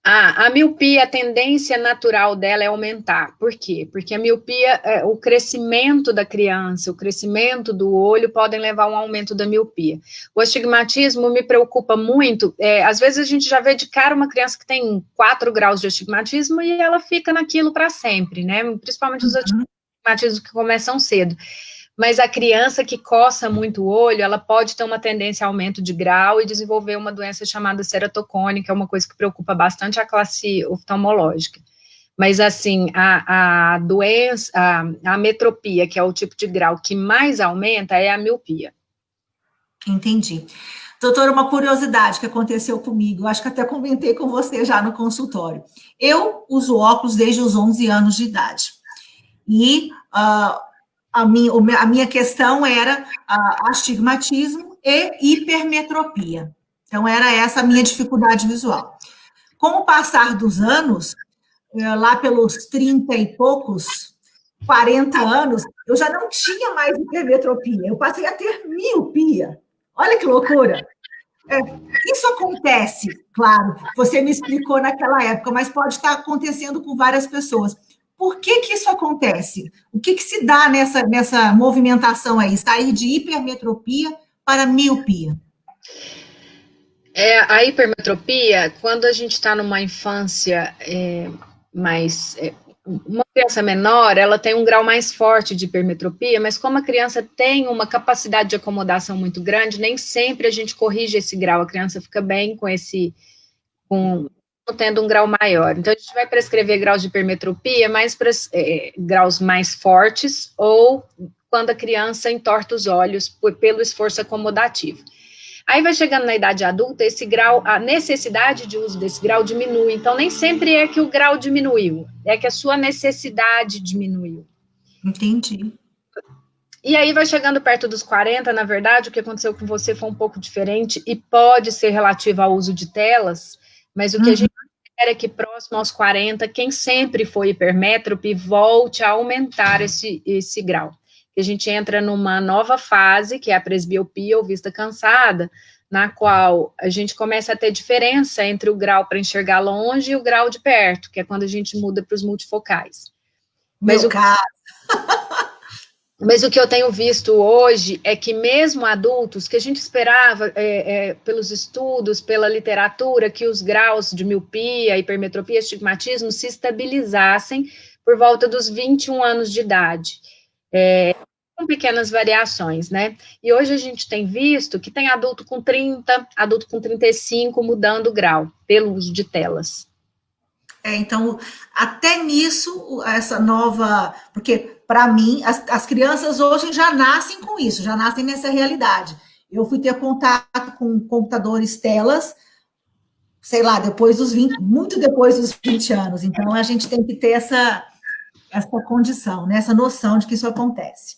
[SPEAKER 2] A miopia, a tendência natural dela é aumentar. Por quê? Porque a miopia, o crescimento da criança, o crescimento do olho podem levar a um aumento da miopia. O astigmatismo me preocupa muito. Às vezes a gente já vê de cara uma criança que tem 4 graus de astigmatismo e ela fica naquilo para sempre, né? Principalmente os astigmatismos que começam cedo. Mas a criança que coça muito o olho, ela pode ter uma tendência a aumento de grau e desenvolver uma doença chamada ceratocone, que é uma coisa que preocupa bastante a classe oftalmológica. Mas, assim, a doença, a metropia, que é o tipo de grau que mais aumenta, é a miopia.
[SPEAKER 1] Entendi. Doutora, uma curiosidade que aconteceu comigo, eu acho que até comentei com você já no consultório. Eu uso óculos desde os 11 anos de idade. E a minha questão era astigmatismo e hipermetropia. Então, era essa a minha dificuldade visual. Com o passar dos anos, lá pelos 30 e poucos, 40 anos, eu já não tinha mais hipermetropia, eu passei a ter miopia. Olha que loucura! Isso acontece, claro, você me explicou naquela época, mas pode estar acontecendo com várias pessoas. Por que isso acontece? O que se dá nessa movimentação aí? Sair de hipermetropia para miopia?
[SPEAKER 2] A hipermetropia, quando a gente está numa infância uma criança menor, ela tem um grau mais forte de hipermetropia, mas como a criança tem uma capacidade de acomodação muito grande, nem sempre a gente corrige esse grau, a criança fica bem tendo um grau maior. Então, a gente vai prescrever graus de hipermetropia mais para graus mais fortes ou quando a criança entorta os olhos pelo esforço acomodativo. Aí vai chegando na idade adulta, esse grau, a necessidade de uso desse grau diminui. Então, nem sempre é que o grau diminuiu, é que a sua necessidade diminuiu.
[SPEAKER 1] Entendi.
[SPEAKER 2] E aí vai chegando perto dos 40, na verdade, o que aconteceu com você foi um pouco diferente e pode ser relativo ao uso de telas, mas o que a gente quer é que próximo aos 40, quem sempre foi hipermétrope volte a aumentar esse grau. A gente entra numa nova fase, que é a presbiopia ou vista cansada, na qual a gente começa a ter diferença entre o grau para enxergar longe e o grau de perto, que é quando a gente muda para os multifocais. Mas o que eu tenho visto hoje é que mesmo adultos, que a gente esperava pelos estudos, pela literatura, que os graus de miopia, hipermetropia, estigmatismo se estabilizassem por volta dos 21 anos de idade. Com pequenas variações, né? E hoje a gente tem visto que tem adulto com 30, adulto com 35 mudando o grau pelo uso de telas.
[SPEAKER 1] Então, até nisso, essa nova... Porque, para mim, as crianças hoje já nascem com isso, já nascem nessa realidade. Eu fui ter contato com computadores telas, sei lá, depois dos 20, muito depois dos 20 anos. Então, a gente tem que ter essa condição, né? Essa noção de que isso acontece.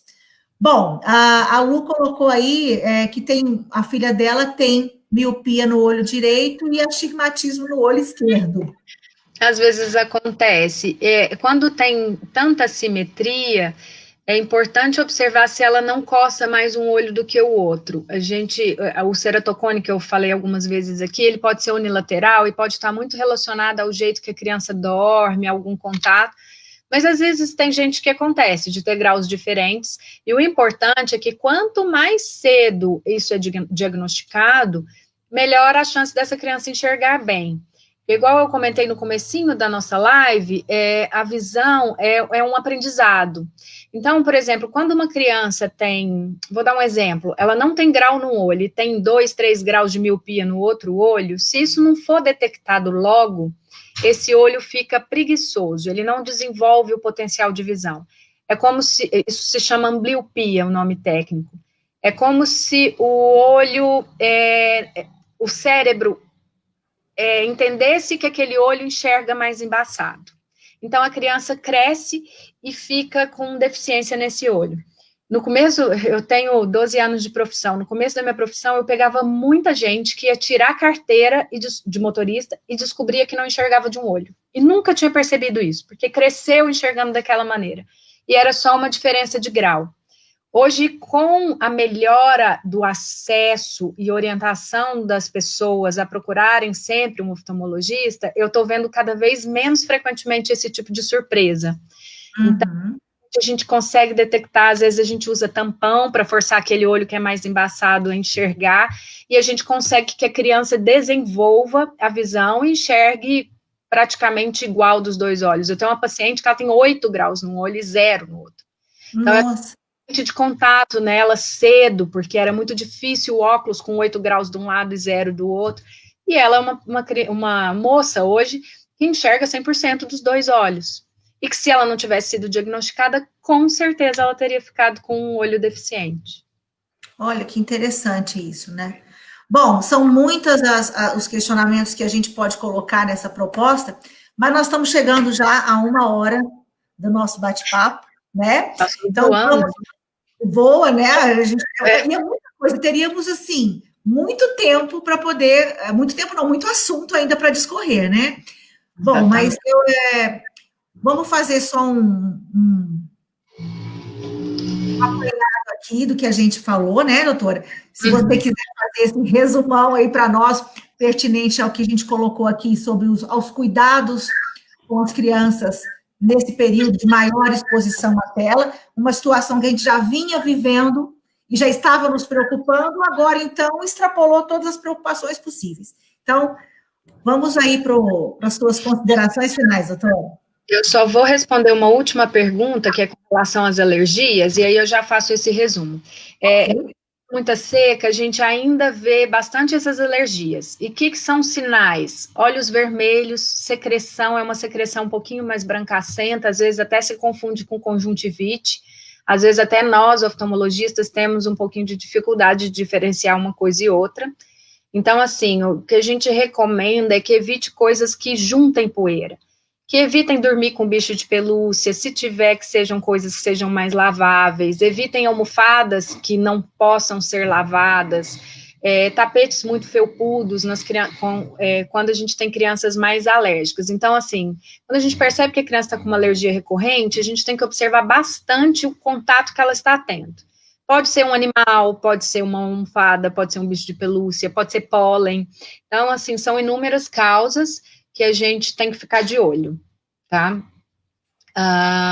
[SPEAKER 1] Bom, a Lu colocou aí que a filha dela tem miopia no olho direito e astigmatismo no olho esquerdo.
[SPEAKER 2] Às vezes acontece. Quando tem tanta simetria, é importante observar se ela não coça mais um olho do que o outro. O ceratocone, que eu falei algumas vezes aqui, ele pode ser unilateral e pode estar muito relacionado ao jeito que a criança dorme, algum contato, mas às vezes tem gente que acontece, de ter graus diferentes, e o importante é que quanto mais cedo isso é diagnosticado, melhor a chance dessa criança enxergar bem. Igual eu comentei no comecinho da nossa live, a visão é um aprendizado. Então, por exemplo, quando uma criança vou dar um exemplo, ela não tem grau no olho, e tem 2, 3 graus de miopia no outro olho, se isso não for detectado logo, esse olho fica preguiçoso, ele não desenvolve o potencial de visão. É como se, isso se chama ambliopia, o nome técnico. É como se o cérebro entendesse que aquele olho enxerga mais embaçado. Então, a criança cresce e fica com deficiência nesse olho. No começo, eu tenho 12 anos de profissão, no começo da minha profissão, eu pegava muita gente que ia tirar a carteira de motorista e descobria que não enxergava de um olho. E nunca tinha percebido isso, porque cresceu enxergando daquela maneira. E era só uma diferença de grau. Hoje, com a melhora do acesso e orientação das pessoas a procurarem sempre um oftalmologista, eu estou vendo cada vez menos frequentemente esse tipo de surpresa. Então, a gente consegue detectar, às vezes a gente usa tampão para forçar aquele olho que é mais embaçado a enxergar, e a gente consegue que a criança desenvolva a visão e enxergue praticamente igual dos dois olhos. Eu tenho uma paciente que ela tem 8 graus num olho e 0 no outro. Então,
[SPEAKER 1] Nossa.
[SPEAKER 2] De contato nela cedo, porque era muito difícil o óculos com 8 graus de um lado e 0 do outro, e ela é uma moça hoje que enxerga 100% dos dois olhos, e que se ela não tivesse sido diagnosticada, com certeza ela teria ficado com um olho deficiente.
[SPEAKER 1] Olha, que interessante isso, né? Bom, são muitos os questionamentos que a gente pode colocar nessa proposta, mas nós estamos chegando já a 1 hora do nosso bate-papo, né? Então, voa, né? E é muita coisa. Teríamos, assim, muito tempo para poder... Muito tempo não, muito assunto ainda para discorrer, né? Bom, mas vamos fazer só um apanhado aqui do que a gente falou, né, doutora? Se você quiser fazer esse resumão aí para nós, pertinente ao que a gente colocou aqui sobre os cuidados com as crianças nesse período de maior exposição à tela, uma situação que a gente já vinha vivendo e já estava nos preocupando, agora, então, extrapolou todas as preocupações possíveis. Então, vamos aí para as suas considerações finais, doutora.
[SPEAKER 2] Eu só vou responder uma última pergunta, que é com relação às alergias, e aí eu já faço esse resumo. Muita seca, a gente ainda vê bastante essas alergias. E o que são sinais? Olhos vermelhos, secreção, é uma secreção um pouquinho mais brancacenta, às vezes até se confunde com conjuntivite, às vezes até nós, oftalmologistas, temos um pouquinho de dificuldade de diferenciar uma coisa e outra. Então, assim, o que a gente recomenda é que evite coisas que juntem poeira, que evitem dormir com bicho de pelúcia, se tiver que sejam coisas que sejam mais laváveis, evitem almofadas que não possam ser lavadas, tapetes muito felpudos quando a gente tem crianças mais alérgicas. Então, assim, quando a gente percebe que a criança está com uma alergia recorrente, a gente tem que observar bastante o contato que ela está tendo. Pode ser um animal, pode ser uma almofada, pode ser um bicho de pelúcia, pode ser pólen. Então, assim, são inúmeras causas que a gente tem que ficar de olho, tá?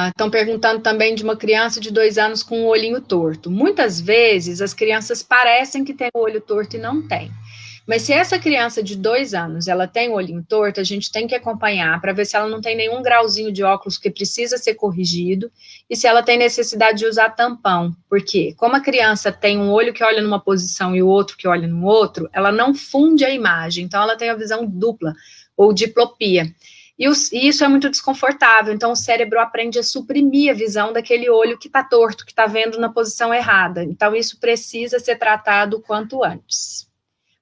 [SPEAKER 2] Estão perguntando também de uma criança de 2 anos com o olhinho torto. Muitas vezes as crianças parecem que têm o olho torto e não têm. Mas se essa criança de 2 anos, ela tem o olhinho torto, a gente tem que acompanhar para ver se ela não tem nenhum grauzinho de óculos que precisa ser corrigido e se ela tem necessidade de usar tampão. Porque como a criança tem um olho que olha numa posição e o outro que olha no outro, ela não funde a imagem, então ela tem a visão dupla ou diplopia. E isso é muito desconfortável, então o cérebro aprende a suprimir a visão daquele olho que está torto, que está vendo na posição errada. Então isso precisa ser tratado o quanto antes.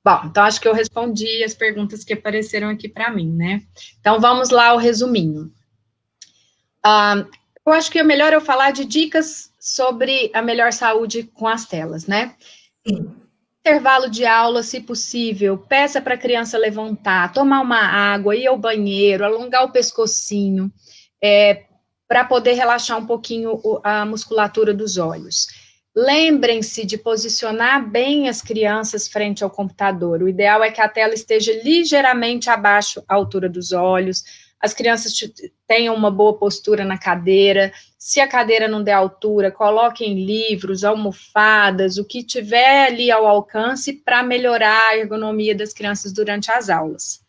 [SPEAKER 2] Bom, então acho que eu respondi as perguntas que apareceram aqui para mim, né? Então vamos lá ao resuminho. Eu acho que é melhor eu falar de dicas sobre a melhor saúde com as telas, né?
[SPEAKER 1] Sim.
[SPEAKER 2] Intervalo de aula, se possível, peça para a criança levantar, tomar uma água, ir ao banheiro, alongar o pescocinho, para poder relaxar um pouquinho a musculatura dos olhos. Lembrem-se de posicionar bem as crianças frente ao computador. O ideal é que a tela esteja ligeiramente abaixo à altura dos olhos. As crianças tenham uma boa postura na cadeira. Se a cadeira não der altura, coloquem livros, almofadas, o que tiver ali ao alcance para melhorar a ergonomia das crianças durante as aulas.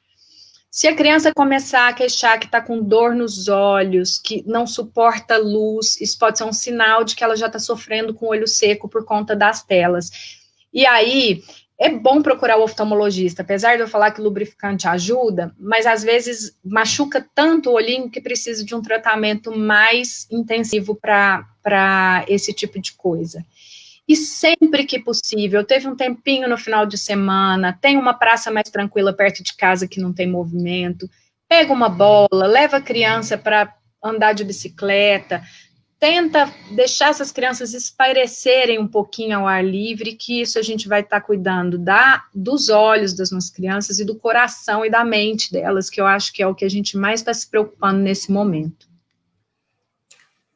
[SPEAKER 2] Se a criança começar a queixar que está com dor nos olhos, que não suporta luz, isso pode ser um sinal de que ela já está sofrendo com o olho seco por conta das telas. E aí, é bom procurar o oftalmologista, apesar de eu falar que o lubrificante ajuda, mas às vezes machuca tanto o olhinho que precisa de um tratamento mais intensivo para esse tipo de coisa. E sempre que possível, teve um tempinho no final de semana, tem uma praça mais tranquila perto de casa que não tem movimento, pega uma bola, leva a criança para andar de bicicleta, tenta deixar essas crianças espairecerem um pouquinho ao ar livre, que isso a gente vai estar cuidando dos olhos das nossas crianças e do coração e da mente delas, que eu acho que é o que a gente mais está se preocupando nesse momento.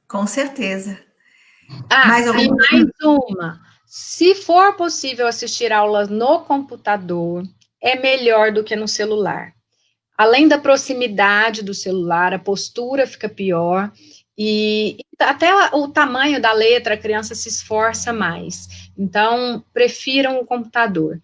[SPEAKER 1] Com certeza.
[SPEAKER 2] E mais uma. Se for possível assistir aulas no computador, é melhor do que no celular. Além da proximidade do celular, a postura fica pior e até o tamanho da letra, a criança se esforça mais. Então, prefiram o computador.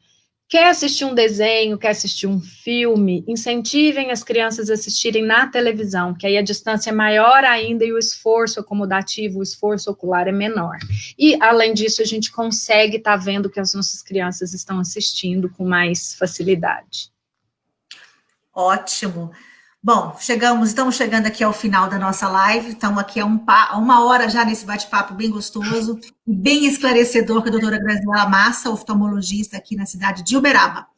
[SPEAKER 2] Quer assistir um desenho, quer assistir um filme, incentivem as crianças a assistirem na televisão, que aí a distância é maior ainda e o esforço acomodativo, o esforço ocular é menor. E, além disso, a gente consegue estar vendo que as nossas crianças estão assistindo com mais facilidade.
[SPEAKER 1] Ótimo. Bom, estamos chegando aqui ao final da nossa live, estamos aqui há uma hora já nesse bate-papo bem gostoso e bem esclarecedor com a doutora Graziela Massa, oftalmologista aqui na cidade de Uberaba.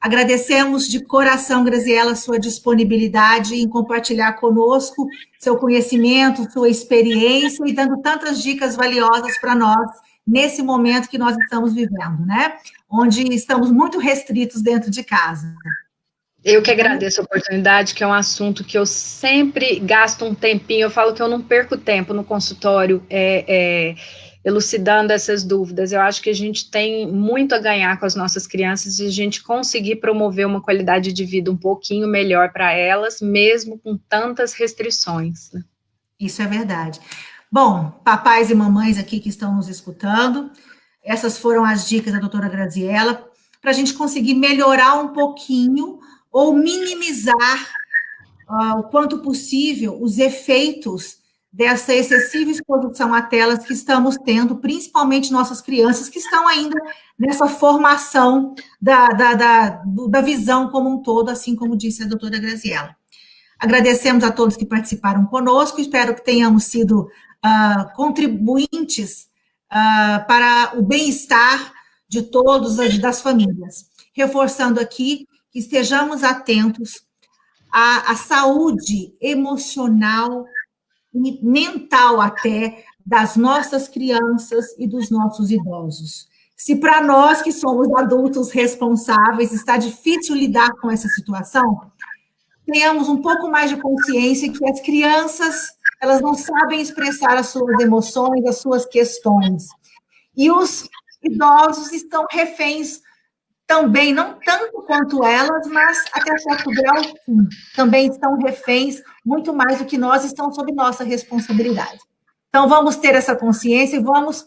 [SPEAKER 1] Agradecemos de coração, Graziela, sua disponibilidade em compartilhar conosco seu conhecimento, sua experiência e dando tantas dicas valiosas para nós nesse momento que nós estamos vivendo, né? Onde estamos muito restritos dentro de casa.
[SPEAKER 2] Eu que agradeço a oportunidade, que é um assunto que eu sempre gasto um tempinho, eu falo que eu não perco tempo no consultório elucidando essas dúvidas. Eu acho que a gente tem muito a ganhar com as nossas crianças e a gente conseguir promover uma qualidade de vida um pouquinho melhor para elas, mesmo com tantas restrições, né?
[SPEAKER 1] Isso é verdade. Bom, papais e mamães aqui que estão nos escutando, essas foram as dicas da doutora Graziela, para a gente conseguir melhorar um pouquinho ou minimizar o quanto possível os efeitos dessa excessiva exposição a telas que estamos tendo, principalmente nossas crianças que estão ainda nessa formação da visão como um todo, assim como disse a doutora Graziela. Agradecemos a todos que participaram conosco, espero que tenhamos sido contribuintes para o bem-estar de todos, das famílias. Reforçando aqui que estejamos atentos a saúde emocional e mental até das nossas crianças e dos nossos idosos. Se para nós que somos adultos responsáveis está difícil lidar com essa situação, tenhamos um pouco mais de consciência que as crianças, elas não sabem expressar as suas emoções, as suas questões. E os idosos estão reféns também, não tanto quanto elas, mas até certo grau, sim, também estão reféns, muito mais do que nós, estão sob nossa responsabilidade. Então, vamos ter essa consciência e vamos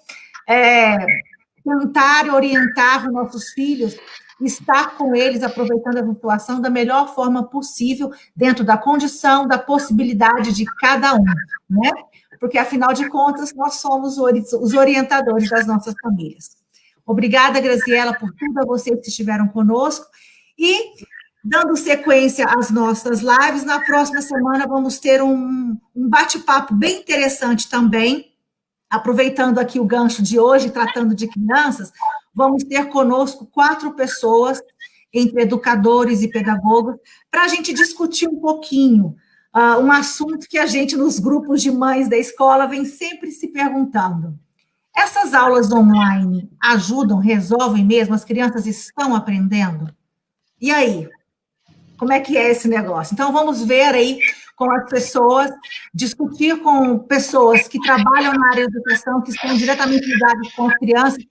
[SPEAKER 1] tentar orientar os nossos filhos, estar com eles, aproveitando a situação da melhor forma possível, dentro da condição, da possibilidade de cada um, né? Porque, afinal de contas, nós somos os orientadores das nossas famílias. Obrigada, Graziela, por tudo, a vocês que estiveram conosco. E, dando sequência às nossas lives, na próxima semana vamos ter um bate-papo bem interessante também, aproveitando aqui o gancho de hoje, tratando de crianças, vamos ter conosco 4 pessoas, entre educadores e pedagogos, para a gente discutir um pouquinho, um assunto que a gente, nos grupos de mães da escola, vem sempre se perguntando. Essas aulas online ajudam, resolvem mesmo? As crianças estão aprendendo? E aí? Como é que é esse negócio? Então, vamos ver aí com as pessoas, discutir com pessoas que trabalham na área de educação, que estão diretamente ligadas com as crianças,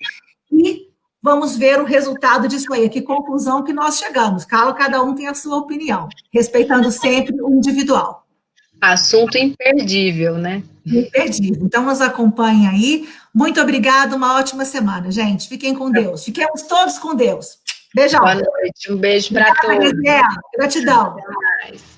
[SPEAKER 1] e vamos ver o resultado disso aí, que conclusão que nós chegamos. Cada um tem a sua opinião, respeitando sempre o individual.
[SPEAKER 2] Assunto imperdível, né?
[SPEAKER 1] Imperdível. Então, nos acompanhem aí. Muito obrigada, uma ótima semana, gente. Fiquem com Deus. Fiquemos todos com Deus. Beijão.
[SPEAKER 2] Boa noite, um beijo para todos.
[SPEAKER 1] Gratidão.
[SPEAKER 2] Até mais.